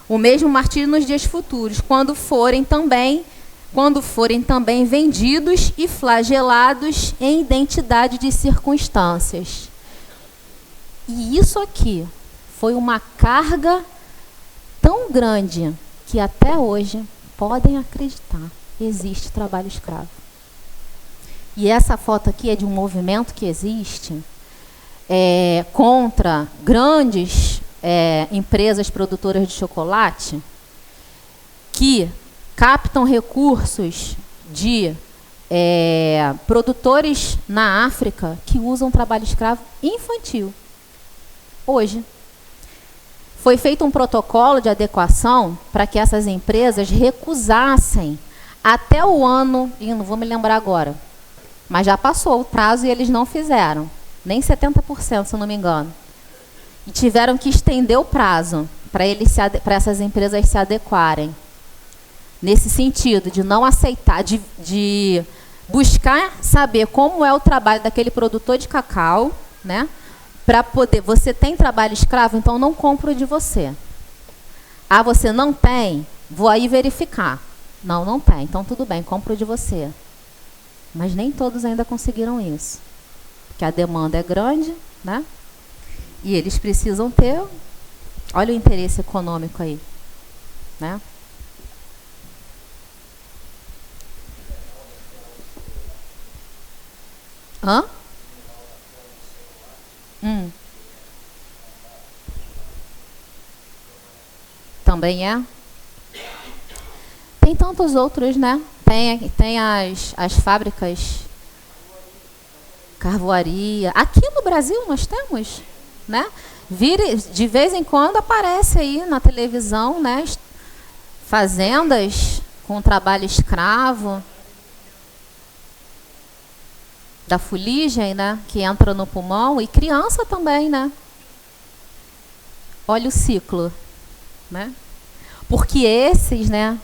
O mesmo martírio nos dias futuros, quando forem também vendidos e flagelados em identidade de circunstâncias. E isso aqui foi uma carga tão grande que até hoje podem acreditar, existe trabalho escravo. E essa foto aqui é de um movimento que existe contra grandes empresas produtoras de chocolate que captam recursos de produtores na África que usam trabalho escravo infantil. Hoje, foi feito um protocolo de adequação para que essas empresas recusassem até o ano, e não vou me lembrar agora, mas já passou o prazo e eles não fizeram, nem 70%, se eu não me engano. E tiveram que estender o prazo para essas empresas se adequarem. Nesse sentido, de não aceitar, de buscar saber como é o trabalho daquele produtor de cacau, né? Para poder, você tem trabalho escravo, então não compro de você. Ah, você não tem? Vou aí verificar. Não, não tem. Então tudo bem, compro de você. Mas nem todos ainda conseguiram isso. Porque a demanda é grande, né? E eles precisam ter, olha o interesse econômico aí, né? Hã? Também é? Tem tantos outros, né? Tem as fábricas, carvoaria. Aqui no Brasil nós temos, né? De vez em quando aparece aí na televisão, né? Fazendas com trabalho escravo. Da fuligem, né? Que entra no pulmão. E criança também, né? Olha o ciclo, né? Porque esses, né?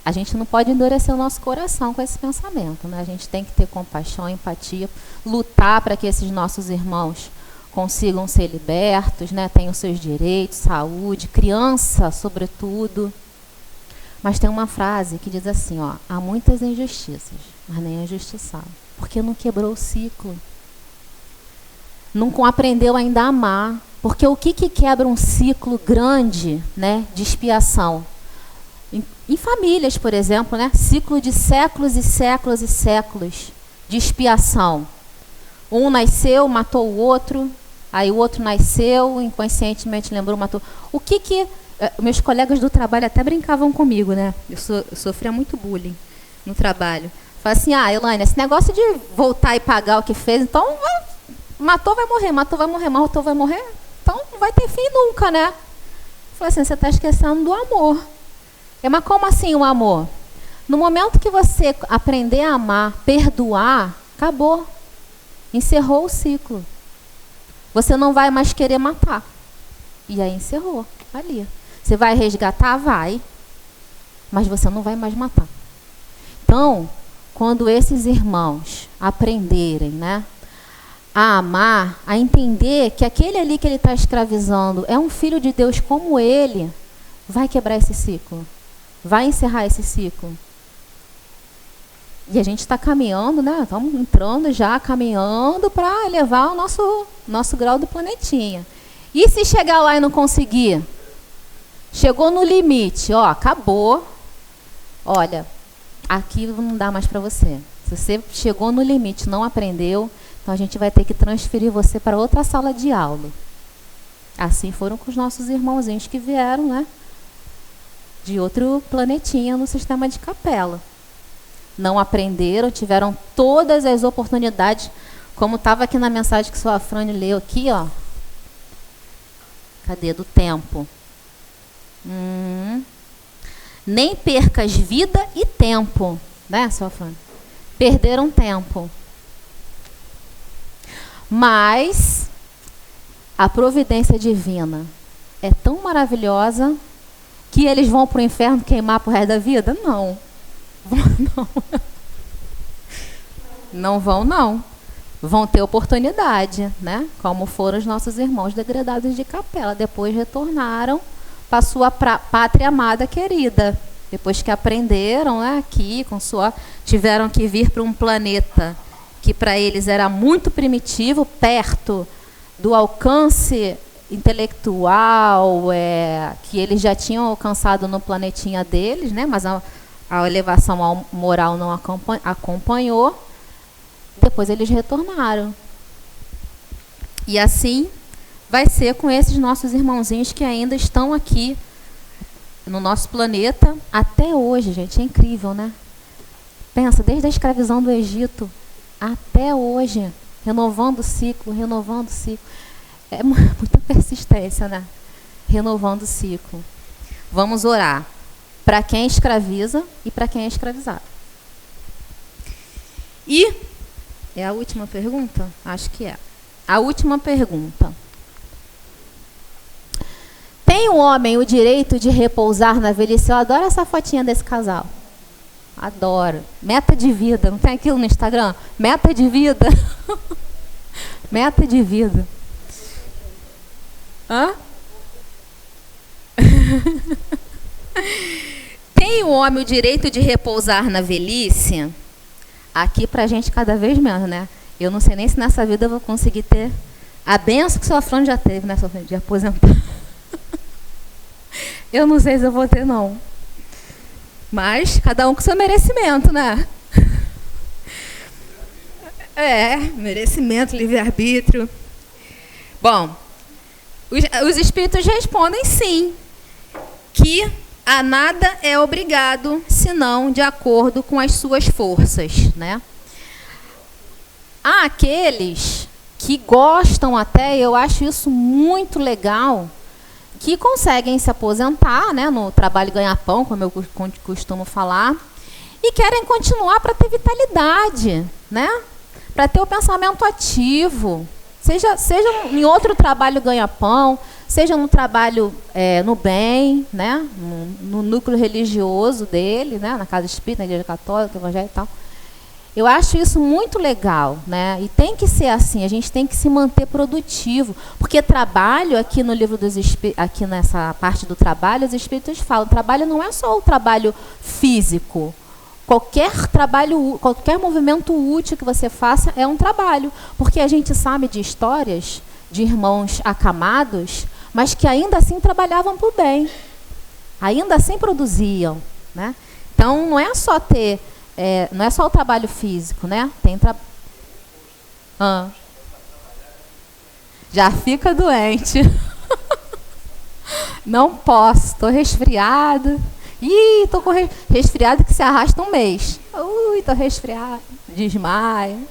A gente não pode endurecer o nosso coração com esse pensamento, né? A gente tem que ter compaixão, empatia, lutar para que esses nossos irmãos consigam ser libertos, né? Tenham seus direitos, saúde, criança, sobretudo. Mas tem uma frase que diz assim, ó, há muitas injustiças, mas nem é injustiçado, porque não quebrou o ciclo. Não aprendeu ainda a amar. Porque o que quebra um ciclo grande, né, de expiação? Em famílias, por exemplo, né, ciclo de séculos e séculos e séculos de expiação. Um nasceu, matou o outro, aí o outro nasceu, inconscientemente lembrou, matou. Meus colegas do trabalho até brincavam comigo, né? Eu sofria muito bullying no trabalho. Falavam assim, Elaine, esse negócio de voltar e pagar o que fez, então matou, vai morrer, matou, vai morrer, matou, vai morrer. Então não vai ter fim nunca, né? Eu falei assim, você está esquecendo do amor. Mas como assim o amor? No momento que você aprender a amar, perdoar, acabou. Encerrou o ciclo. Você não vai mais querer matar. E aí encerrou, ali. Você vai resgatar? Vai. Mas você não vai mais matar. Então, quando esses irmãos aprenderem, né? A amar, a entender que aquele ali que ele está escravizando é um filho de Deus como ele, vai quebrar esse ciclo, vai encerrar esse ciclo. E a gente está caminhando, né? Estamos entrando já, caminhando para elevar o nosso grau do planetinha. E se chegar lá e não conseguir? Chegou no limite, ó, acabou. Olha, aquilo não dá mais para você. Se você chegou no limite, não aprendeu, então a gente vai ter que transferir você para outra sala de aula. Assim foram com os nossos irmãozinhos que vieram, né? De outro planetinha no sistema de Capela. Não aprenderam, tiveram todas as oportunidades, como estava aqui na mensagem que o Sr. Afrânio leu aqui, ó. Cadê? Do tempo. Nem percas vida e tempo, né, Sr. Afrânio? Perderam tempo. Mas a providência divina é tão maravilhosa que eles vão para o inferno queimar para o resto da vida? Não. Não. Não vão, não. Vão ter oportunidade, né? Como foram os nossos irmãos degradados de Capela. Depois retornaram para a sua pátria amada querida. Depois que aprenderam, né, aqui, tiveram que vir para um planeta que para eles era muito primitivo, perto do alcance intelectual, que eles já tinham alcançado no planetinha deles, né? Mas a elevação moral não acompanhou. Depois eles retornaram. E assim vai ser com esses nossos irmãozinhos que ainda estão aqui no nosso planeta até hoje, gente. É incrível, né? Pensa, desde a escravidão do Egito até hoje, renovando o ciclo, renovando o ciclo. É muita persistência, né? Renovando o ciclo. Vamos orar para quem escraviza e para quem é escravizado. E é a última pergunta? Acho que é. A última pergunta. Tem o homem o direito de repousar na velhice? Eu adoro essa fotinha desse casal. Adoro. Meta de vida. Não tem aquilo no Instagram? Meta de vida. Meta de vida. Hã? Tem o homem o direito de repousar na velhice? Aqui pra gente cada vez menos, né? Eu não sei nem se nessa vida eu vou conseguir ter a benção que o seu Afrânio já teve, né, Sofrânio, de aposentar. Eu não sei se eu vou ter, não. Mas cada um com seu merecimento, né? Merecimento, livre-arbítrio. Bom, os espíritos respondem sim, que a nada é obrigado, senão de acordo com as suas forças, né? Há aqueles que gostam até, eu acho isso muito legal, que conseguem se aposentar, né, no trabalho ganha-pão, como eu costumo falar, e querem continuar para ter vitalidade, né? Para ter o pensamento ativo, seja em outro trabalho ganha-pão, seja no trabalho no bem, né, no núcleo religioso dele, né, na casa espírita, na igreja católica, evangélica e tal. Eu acho isso muito legal, né? E tem que ser assim, a gente tem que se manter produtivo, porque trabalho, aqui no livro dos Espíritos, aqui nessa parte do trabalho, os Espíritos falam, trabalho não é só o trabalho físico. Qualquer trabalho, qualquer movimento útil que você faça é um trabalho, porque a gente sabe de histórias de irmãos acamados, mas que ainda assim trabalhavam por bem, ainda assim produziam, né? Então não é só ter não é só o trabalho físico, né? Tem Já fica doente. Não posso, estou resfriado. Ih, estou com resfriado que se arrasta um mês. Ui, estou resfriado. Desmaio.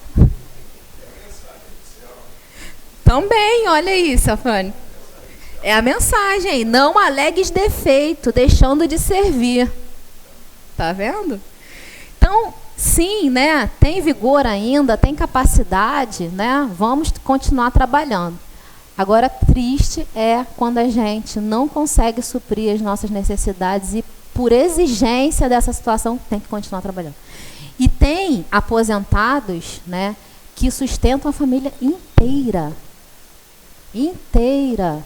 Também, olha isso, Afrânio. É a mensagem. Não alegues defeito, deixando de servir. Tá vendo? Então, sim, né, tem vigor ainda, tem capacidade, né, vamos continuar trabalhando. Agora, triste é quando a gente não consegue suprir as nossas necessidades e, por exigência dessa situação, tem que continuar trabalhando. E tem aposentados, né, que sustentam a família inteira. Inteira.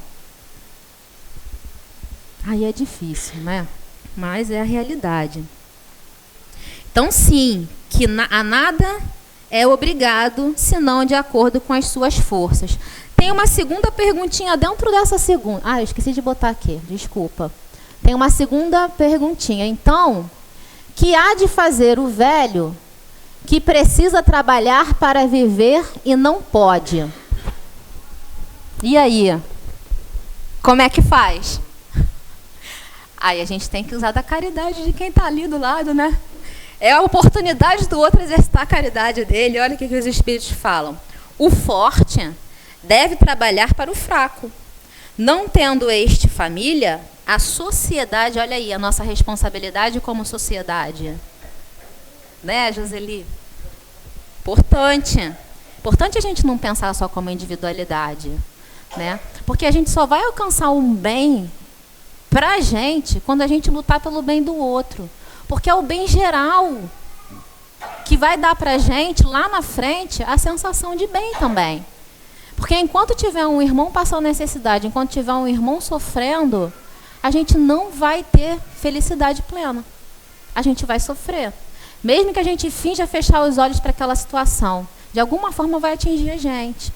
Aí é difícil, né? Mas é a realidade. Então, sim, que a nada é obrigado, senão de acordo com as suas forças. Tem uma segunda perguntinha dentro dessa segunda. Ah, eu esqueci de botar aqui, desculpa. Tem uma segunda perguntinha. Então, que há de fazer o velho que precisa trabalhar para viver e não pode? E aí? Como é que faz? Aí a gente tem que usar da caridade de quem está ali do lado, né? É a oportunidade do outro exercitar a caridade dele. Olha o que os espíritos falam. O forte deve trabalhar para o fraco. Não tendo este família, a sociedade, olha aí, a nossa responsabilidade como sociedade. Né, Joseli? Importante. Importante a gente não pensar só como individualidade, né? Porque a gente só vai alcançar um bem para a gente quando a gente lutar pelo bem do outro. Porque é o bem geral que vai dar para a gente, lá na frente, a sensação de bem também. Porque enquanto tiver um irmão passando necessidade, enquanto tiver um irmão sofrendo, a gente não vai ter felicidade plena. A gente vai sofrer. Mesmo que a gente finja fechar os olhos para aquela situação, de alguma forma vai atingir a gente.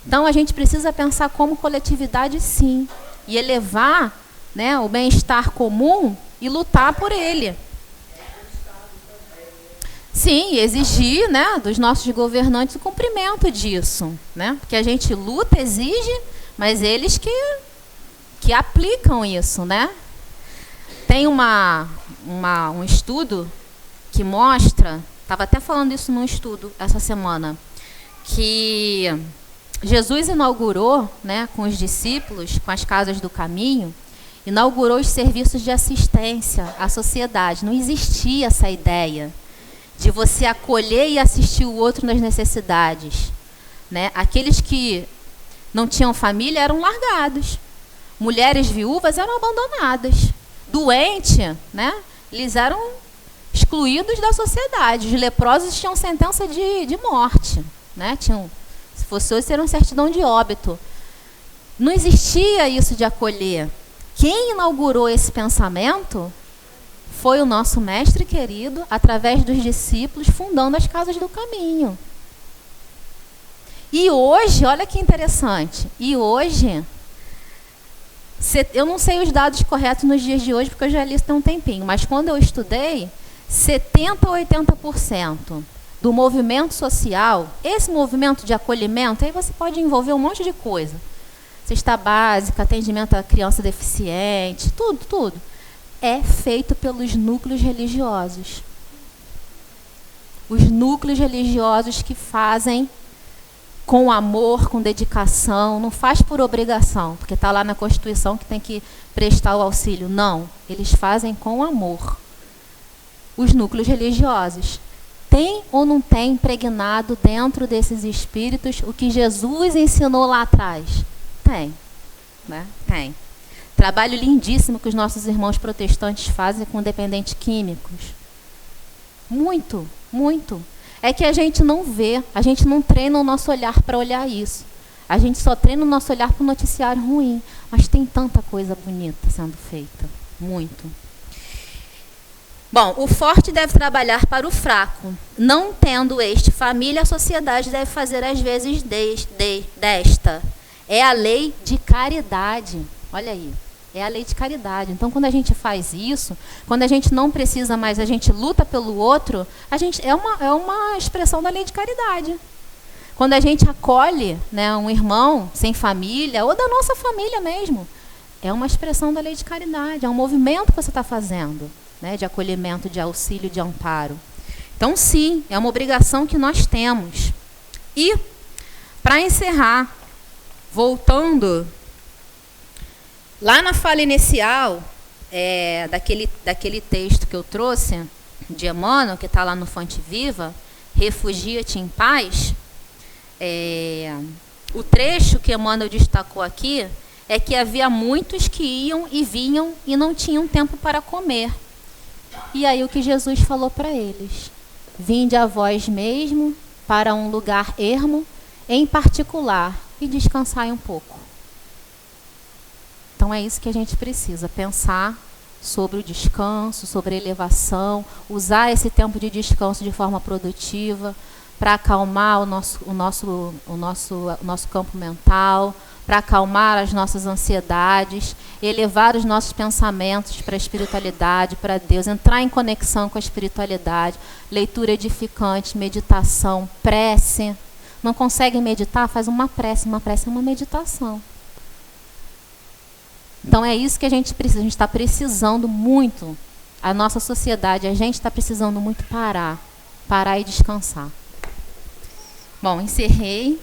Então, a gente precisa pensar como coletividade, sim. E elevar, né, o bem-estar comum e lutar por ele. Sim, exigir, né, dos nossos governantes o cumprimento disso, né? Porque a gente luta, exige, mas eles que aplicam isso, né? Tem um estudo que mostra, estava até falando isso num estudo essa semana, que Jesus inaugurou, né, com os discípulos, com as casas do caminho, inaugurou os serviços de assistência à sociedade. Não existia essa ideia de você acolher e assistir o outro nas necessidades, né? Aqueles que não tinham família eram largados. Mulheres viúvas eram abandonadas. Doentes, né? Eles eram excluídos da sociedade. Os leprosos tinham sentença de morte, né? Se fosse hoje, seriam certidão de óbito. Não existia isso de acolher. Quem inaugurou esse pensamento foi o nosso mestre querido, através dos discípulos, fundando as Casas do Caminho. E hoje, olha que interessante, eu não sei os dados corretos nos dias de hoje, porque eu já li isso há um tempinho, mas quando eu estudei, 70% a 80% do movimento social, esse movimento de acolhimento, aí você pode envolver um monte de coisa. Cesta básica, atendimento à criança deficiente, tudo. É feito pelos núcleos religiosos. Os núcleos religiosos que fazem com amor, com dedicação, não faz por obrigação, porque está lá na Constituição que tem que prestar o auxílio. Não, eles fazem com amor. Os núcleos religiosos. Tem ou não tem impregnado dentro desses espíritos o que Jesus ensinou lá atrás? Tem, né? Tem. Trabalho lindíssimo que os nossos irmãos protestantes fazem com dependentes químicos. Muito, muito. É que a gente não vê, a gente não treina o nosso olhar para olhar isso. A gente só treina o nosso olhar para o noticiário ruim. Mas tem tanta coisa bonita sendo feita. Muito. Bom, o forte deve trabalhar para o fraco. Não tendo este família, a sociedade deve fazer às vezes desta. É a lei de caridade. Olha aí. É a lei de caridade. Então, quando a gente faz isso, quando a gente não precisa mais, a gente luta pelo outro, é uma expressão da lei de caridade. Quando a gente acolhe, né, um irmão sem família, ou da nossa família mesmo, é uma expressão da lei de caridade, é um movimento que você está fazendo, né, de acolhimento, de auxílio, de amparo. Então, sim, é uma obrigação que nós temos. E, para encerrar, voltando lá na fala inicial, daquele texto que eu trouxe, de Emmanuel, que está lá no Fonte Viva, Refugia-te em paz, o trecho que Emmanuel destacou aqui é que havia muitos que iam e vinham e não tinham tempo para comer. E aí o que Jesus falou para eles? Vinde a vós mesmo para um lugar ermo, em particular, e descansai um pouco. Então é isso que a gente precisa, pensar sobre o descanso, sobre a elevação, usar esse tempo de descanso de forma produtiva para acalmar o nosso campo mental, para acalmar as nossas ansiedades, elevar os nossos pensamentos para a espiritualidade, para Deus, entrar em conexão com a espiritualidade, leitura edificante, meditação, prece. Não consegue meditar? Faz uma prece é uma meditação. Então é isso que a gente precisa, a gente está precisando muito, a nossa sociedade, a gente está precisando muito parar e descansar. Bom, encerrei.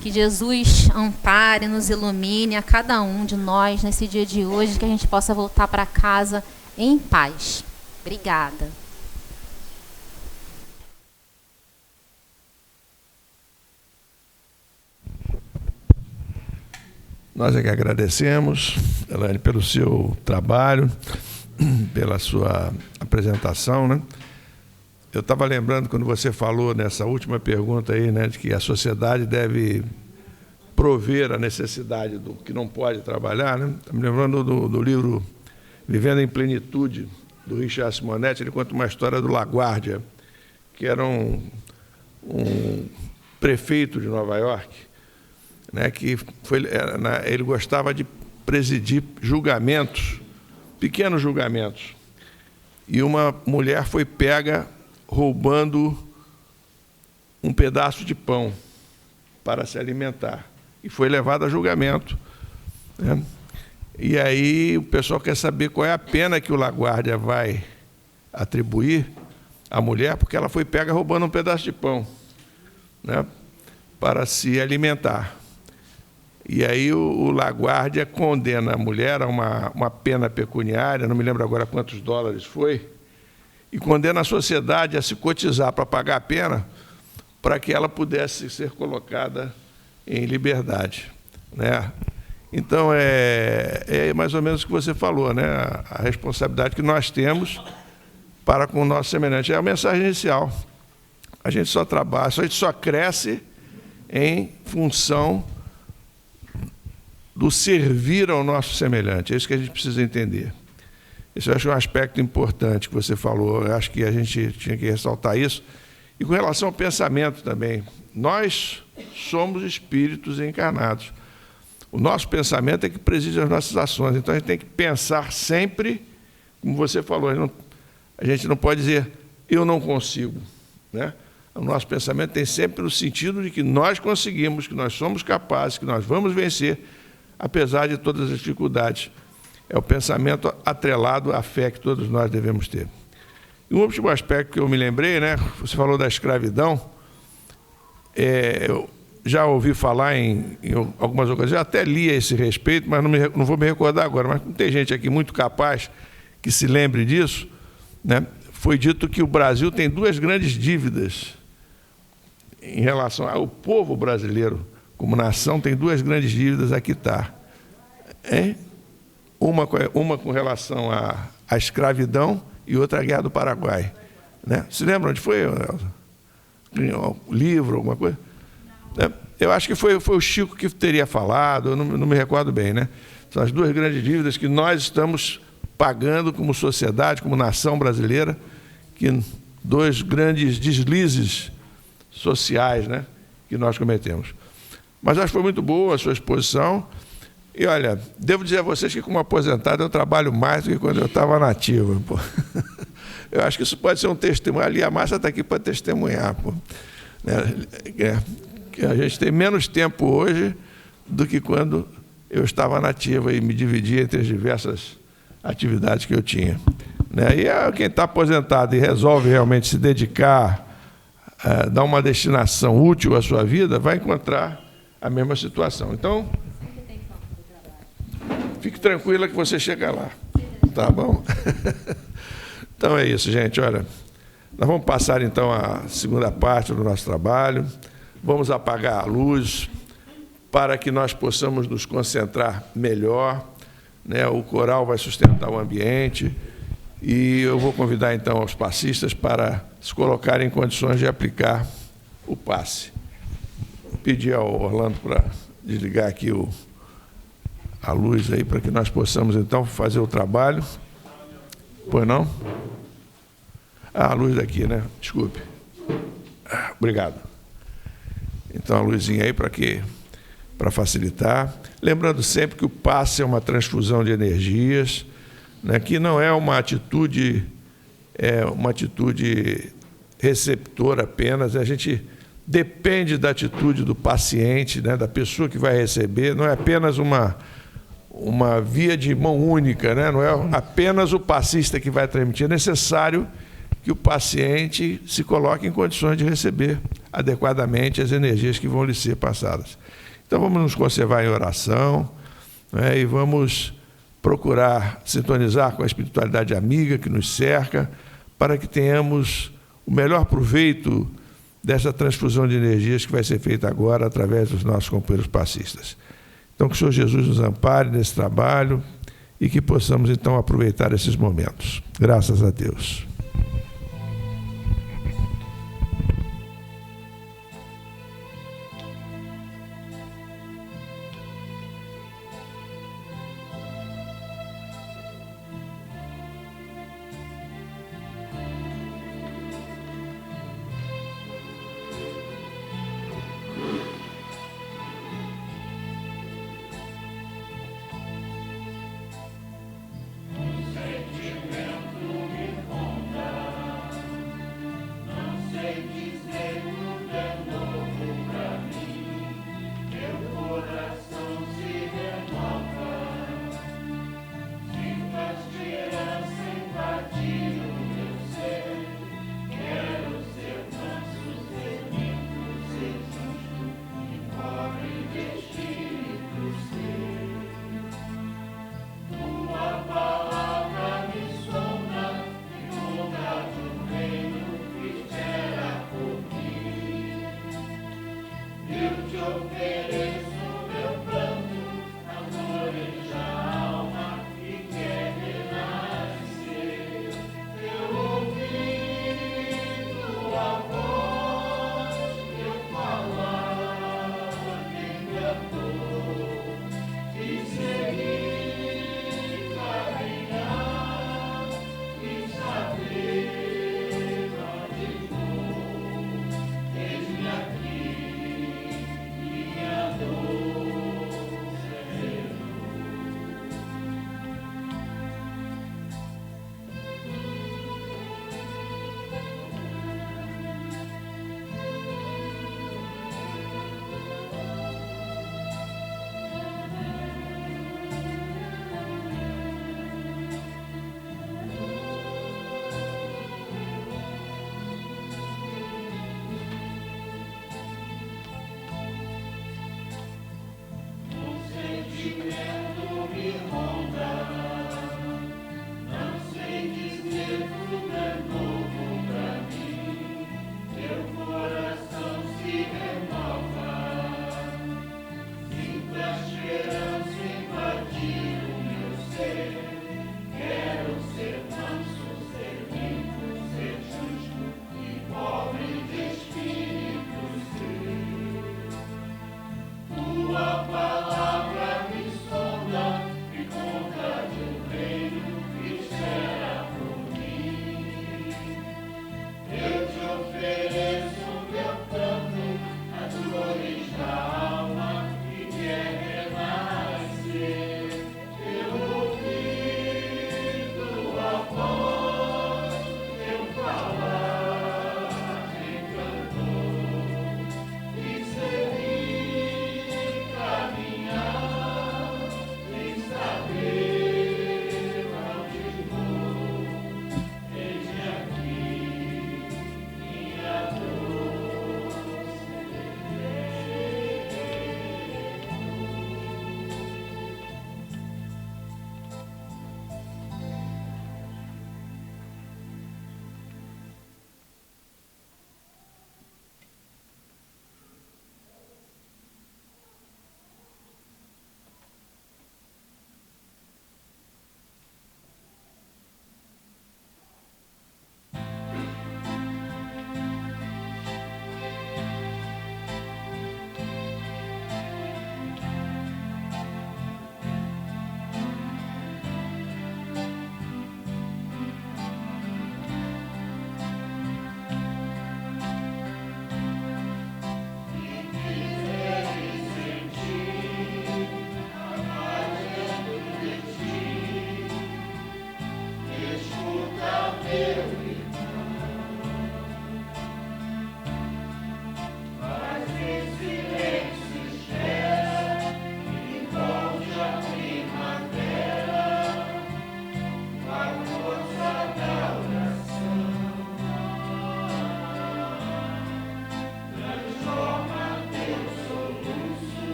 Que Jesus ampare, nos ilumine a cada um de nós nesse dia de hoje, que a gente possa voltar para casa em paz. Obrigada. Nós é que agradecemos, Elaine, pelo seu trabalho, pela sua apresentação, né? Eu estava lembrando, quando você falou nessa última pergunta aí, né, de que a sociedade deve prover a necessidade do que não pode trabalhar, né? Estou me lembrando do livro Vivendo em Plenitude, do Richard Simonetti. Ele conta uma história do LaGuardia, que era um prefeito de Nova York, né, que ele gostava de presidir julgamentos, pequenos julgamentos. E uma mulher foi pega roubando um pedaço de pão para se alimentar. E foi levada a julgamento, né? E aí o pessoal quer saber qual é a pena que o LaGuardia vai atribuir à mulher, porque ela foi pega roubando um pedaço de pão, né, para se alimentar. E aí o LaGuardia condena a mulher a uma pena pecuniária, não me lembro agora quantos dólares foi, e condena a sociedade a se cotizar para pagar a pena, para que ela pudesse ser colocada em liberdade, né? Então, é mais ou menos o que você falou, né? A responsabilidade que nós temos para com o nosso semelhante. É a mensagem inicial. A gente só trabalha, a gente só cresce em função do servir ao nosso semelhante. É isso que a gente precisa entender. Esse eu acho um aspecto importante que você falou. Eu acho que a gente tinha que ressaltar isso. E com relação ao pensamento também, nós somos espíritos encarnados. O nosso pensamento é que preside as nossas ações. Então, a gente tem que pensar sempre, como você falou, a gente não pode dizer, eu não consigo, né? O nosso pensamento tem sempre o sentido de que nós conseguimos, que nós somos capazes, que nós vamos vencer, apesar de todas as dificuldades. É o pensamento atrelado à fé que todos nós devemos ter. E um último aspecto que eu me lembrei, né? Você falou da escravidão. Eu já ouvi falar em algumas ocasiões, já até li a esse respeito, mas não vou me recordar agora, mas tem gente aqui muito capaz que se lembre disso, né? Foi dito que o Brasil tem duas grandes dívidas em relação ao povo brasileiro, como nação, tem duas grandes dívidas a quitar. Uma com relação à escravidão e outra à Guerra do Paraguai, né? Se lembra onde foi? Um livro, alguma coisa? Eu acho que foi o Chico que teria falado, eu não me recordo bem, né? São as duas grandes dívidas que nós estamos pagando como sociedade, como nação brasileira, que dois grandes deslizes sociais, né, que nós cometemos. Mas acho que foi muito boa a sua exposição. E, olha, devo dizer a vocês que, como aposentado, eu trabalho mais do que quando eu estava na ativa. Pô. Eu acho que isso pode ser um testemunho. Ali a Márcia está aqui para testemunhar. Pô. Que a gente tem menos tempo hoje do que quando eu estava na ativa e me dividia entre as diversas atividades que eu tinha. E quem está aposentado e resolve realmente se dedicar, dar uma destinação útil à sua vida, vai encontrar a mesma situação. Então, fique tranquila que você chega lá. Tá bom? Então é isso, gente. Olha, nós vamos passar então a segunda parte do nosso trabalho. Vamos apagar a luz para que nós possamos nos concentrar melhor, né? O coral vai sustentar o ambiente e eu vou convidar então os passistas para se colocarem em condições de aplicar o passe. Vou pedir ao Orlando para desligar aqui a luz aí para que nós possamos então fazer o trabalho. Pois não? A luz daqui, né? Desculpe. Obrigado. Então a luzinha aí para facilitar. Lembrando sempre que o passe é uma transfusão de energias, né, que não é uma atitude receptora apenas. A gente depende da atitude do paciente, né, da pessoa que vai receber. Não é apenas uma via de mão única, né? Não é apenas o passista que vai transmitir. É necessário que o paciente se coloque em condições de receber adequadamente as energias que vão lhe ser passadas. Então, vamos nos conservar em oração, né, e vamos procurar sintonizar com a espiritualidade amiga que nos cerca, para que tenhamos o melhor proveito dessa transfusão de energias que vai ser feita agora através dos nossos companheiros passistas. Então, que o Senhor Jesus nos ampare nesse trabalho e que possamos, então, aproveitar esses momentos. Graças a Deus.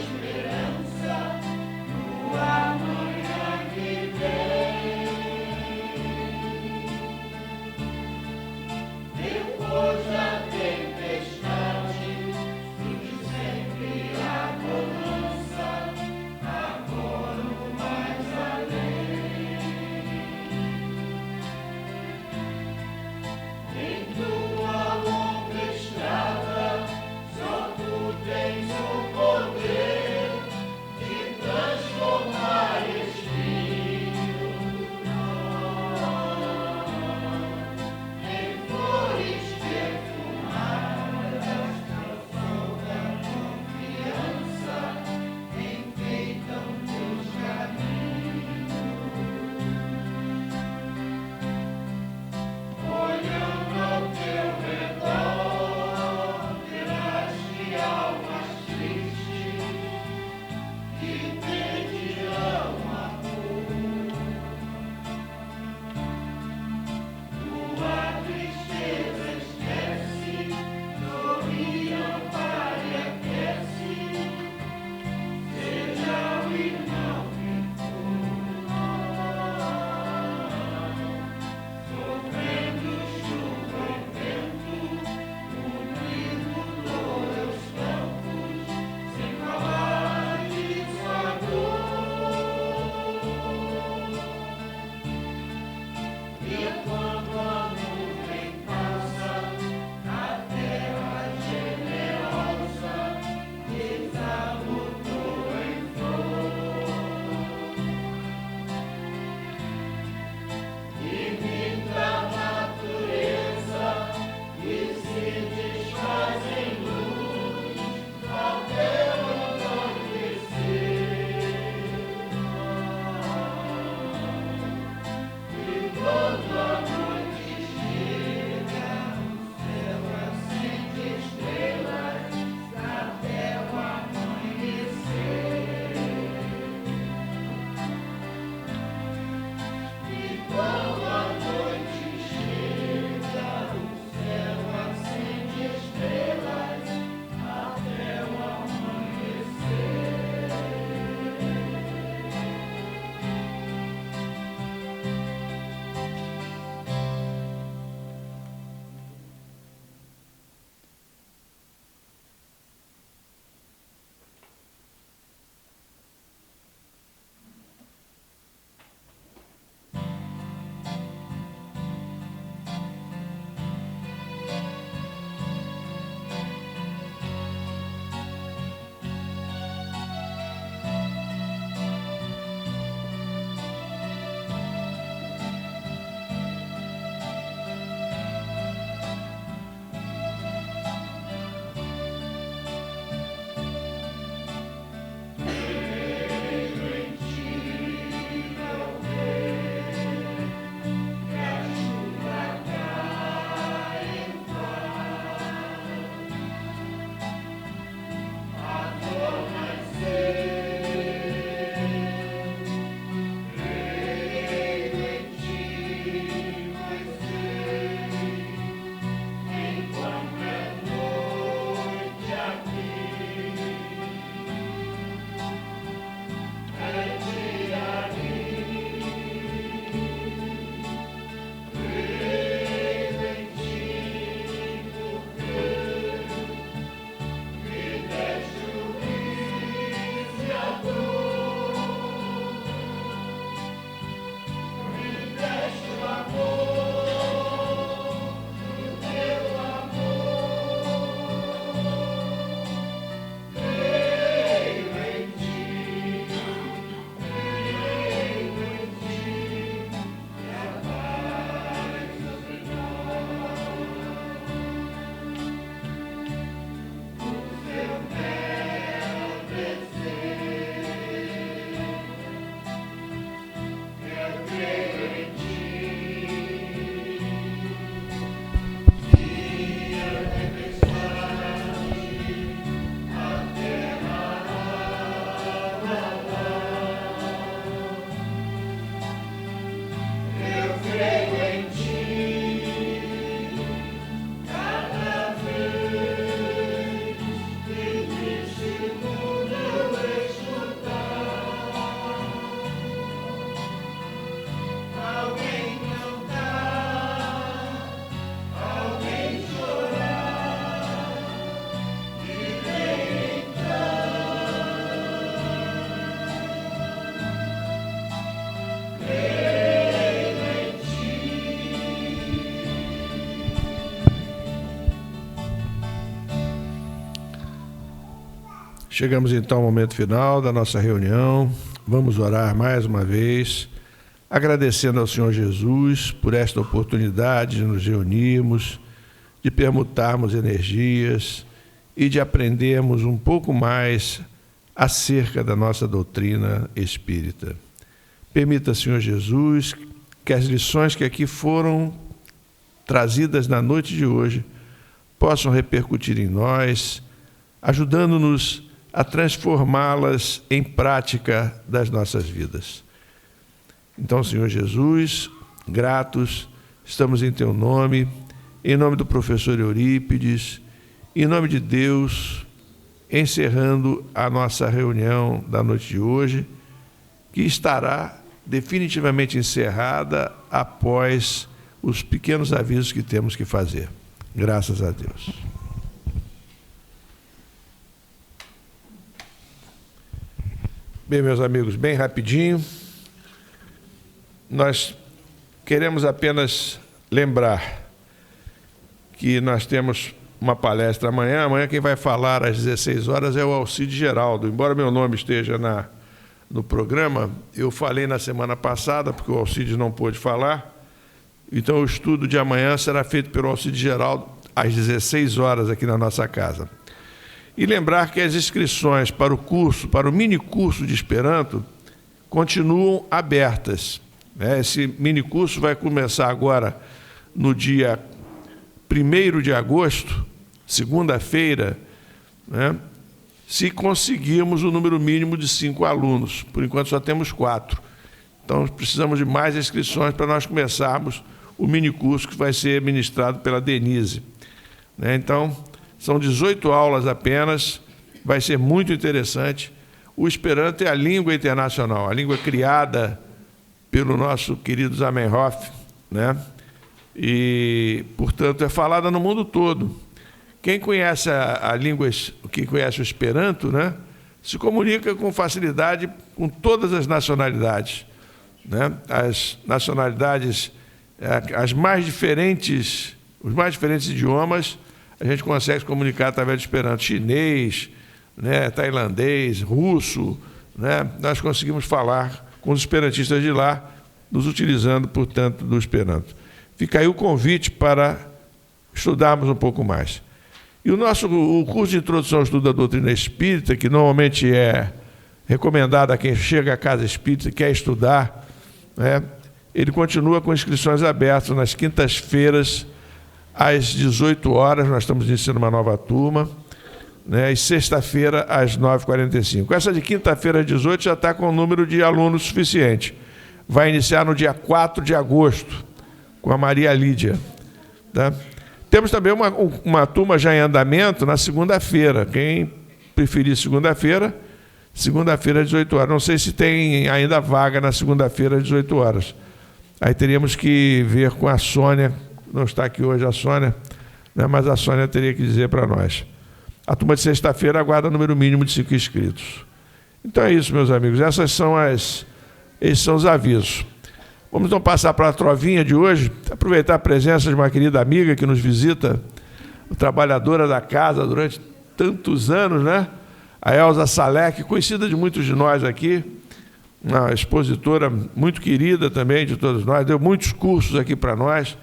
Esperança no amanhã que vem. Chegamos então ao momento final da nossa reunião. Vamos orar mais uma vez, agradecendo ao Senhor Jesus por esta oportunidade de nos reunirmos, de permutarmos energias e de aprendermos um pouco mais acerca da nossa doutrina espírita. Permita, Senhor Jesus, que as lições que aqui foram trazidas na noite de hoje possam repercutir em nós, ajudando-nos a transformá-las em prática das nossas vidas. Então, Senhor Jesus, gratos, estamos em Teu nome, em nome do professor Eurípides, em nome de Deus, encerrando a nossa reunião da noite de hoje, que estará definitivamente encerrada após os pequenos avisos que temos que fazer. Graças a Deus. Bem, meus amigos, bem rapidinho, nós queremos apenas lembrar que nós temos uma palestra amanhã. Amanhã quem vai falar às 16 horas é o Alcide Geraldo. Embora meu nome esteja no programa, eu falei na semana passada, porque o Alcide não pôde falar, então o estudo de amanhã será feito pelo Alcide Geraldo às 16 horas aqui na nossa casa. E lembrar que as inscrições para o curso, para o mini-curso de Esperanto, continuam abertas. Esse mini-curso vai começar agora no dia 1º de agosto, segunda-feira, se conseguirmos o número mínimo de 5 alunos. Por enquanto só temos 4. Então precisamos de mais inscrições para nós começarmos o mini-curso que vai ser ministrado pela Denise. Então, são 18 aulas apenas, vai ser muito interessante. O Esperanto é a língua internacional, a língua criada pelo nosso querido Zamenhof, e, portanto, é falada no mundo todo. Quem conhece a língua, quem conhece o Esperanto, se comunica com facilidade com todas as nacionalidades. As nacionalidades, os mais diferentes idiomas, a gente consegue se comunicar através do Esperanto. Chinês, tailandês, russo, nós conseguimos falar com os esperantistas de lá, nos utilizando, portanto, do Esperanto. Fica aí o convite para estudarmos um pouco mais. E o curso de introdução ao estudo da doutrina espírita, que normalmente é recomendado a quem chega à casa espírita e quer estudar, ele continua com inscrições abertas nas quintas-feiras, às 18 horas, nós estamos iniciando uma nova turma, e sexta-feira, às 9h45. Essa de quinta-feira, às 18, já está com o número de alunos suficiente. Vai iniciar no dia 4 de agosto, com a Maria Lídia. Temos também uma turma já em andamento na segunda-feira. Quem preferir segunda-feira, às 18 horas. Não sei se tem ainda vaga na segunda-feira, às 18 horas. Aí teríamos que ver com a Sônia. Não está aqui hoje a Sônia, mas a Sônia teria que dizer para nós. A turma de sexta-feira aguarda o número mínimo de 5 inscritos. Então é isso, meus amigos. Esses são os avisos. Vamos então passar para a trovinha de hoje, aproveitar a presença de uma querida amiga que nos visita, trabalhadora da casa durante tantos anos, a Elza Salek, conhecida de muitos de nós aqui, uma expositora muito querida também de todos nós, deu muitos cursos aqui para nós,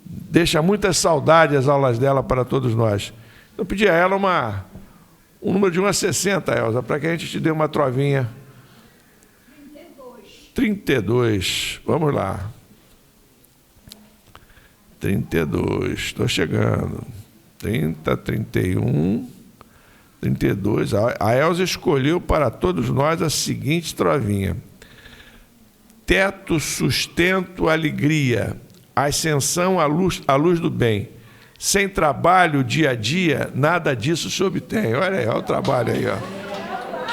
deixa muitas saudades as aulas dela para todos nós. Eu pedi a ela um número de 1 a 60, Elza, para que a gente te dê uma trovinha. 32. Vamos lá. 32. Estou chegando. 30, 31, 32. A Elza escolheu para todos nós a seguinte trovinha. Teto, sustento, alegria. Ascensão à luz do bem. Sem trabalho, dia a dia, nada disso se obtém. Olha aí, olha o trabalho aí, ó.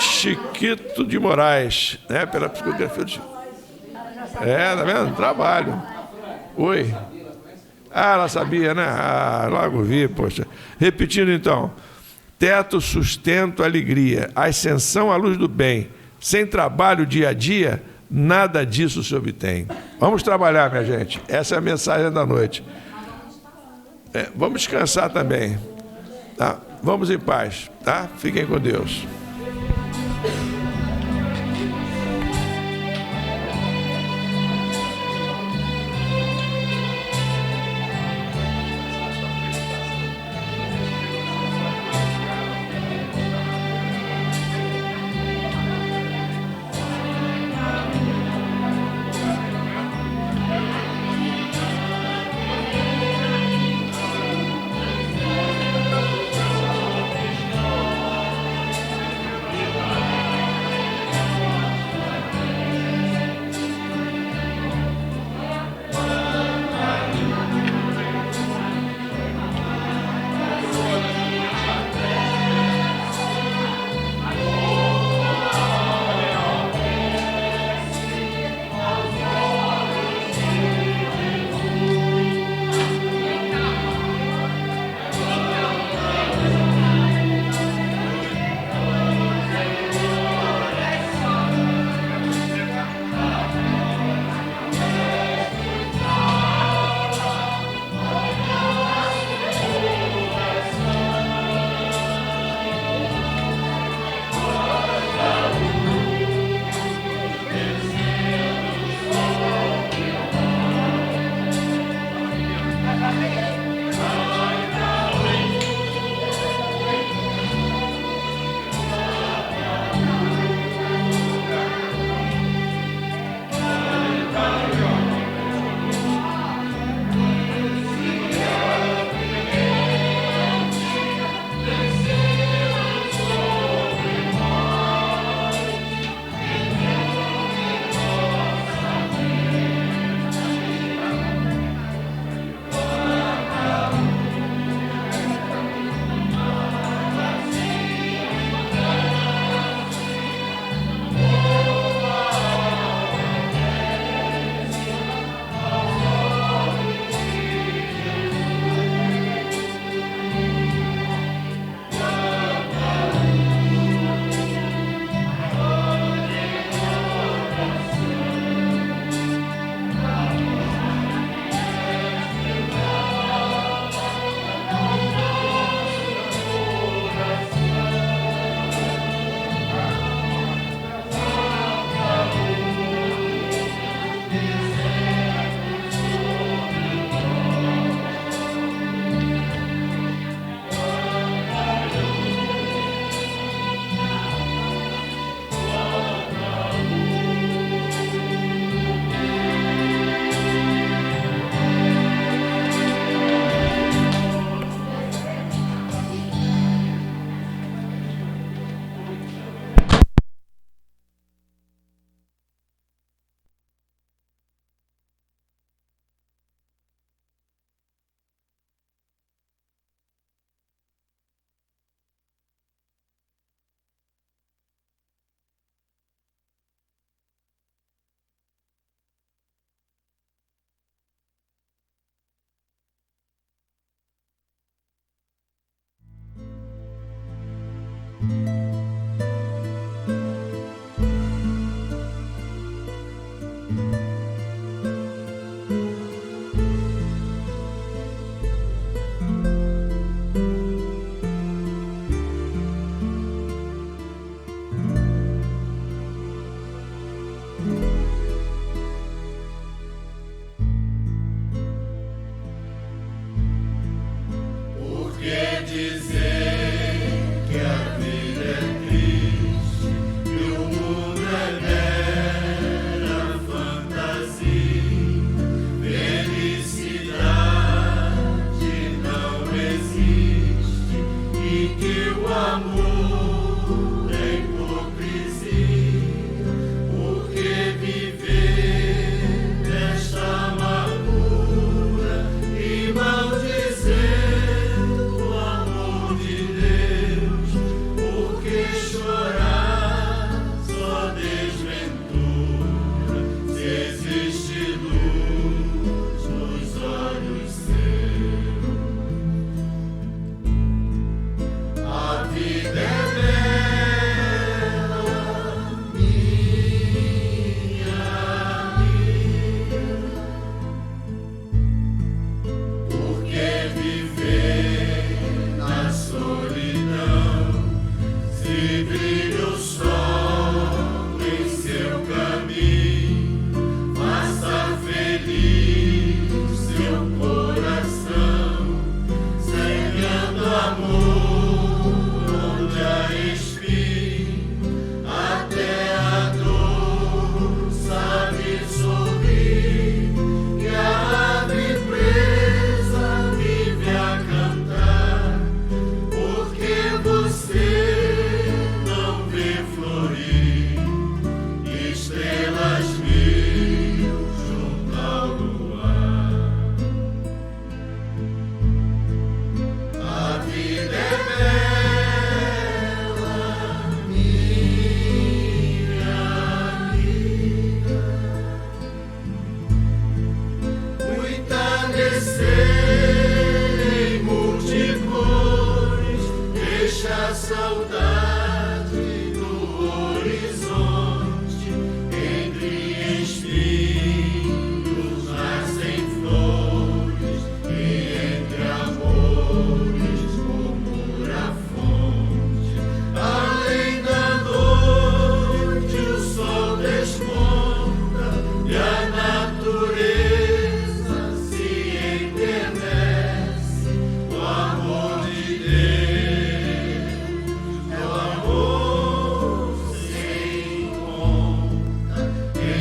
Chiquito de Moraes, pela psicografia do Chico. Tá vendo? Trabalho. Oi. Ela sabia, logo vi, poxa. Repetindo então. Teto, sustento, alegria. Ascensão à luz do bem. Sem trabalho, dia a dia, nada disso se obtém. Vamos trabalhar, minha gente. Essa é a mensagem da noite. Vamos descansar também. Vamos em paz, tá? Fiquem com Deus.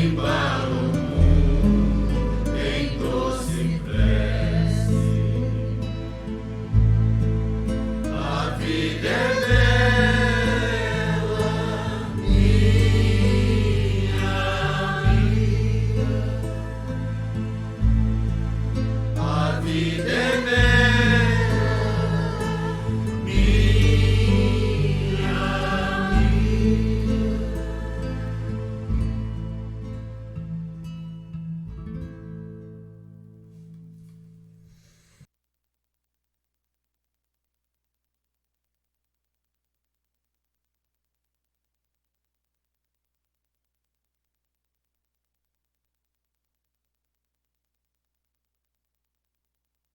em paz.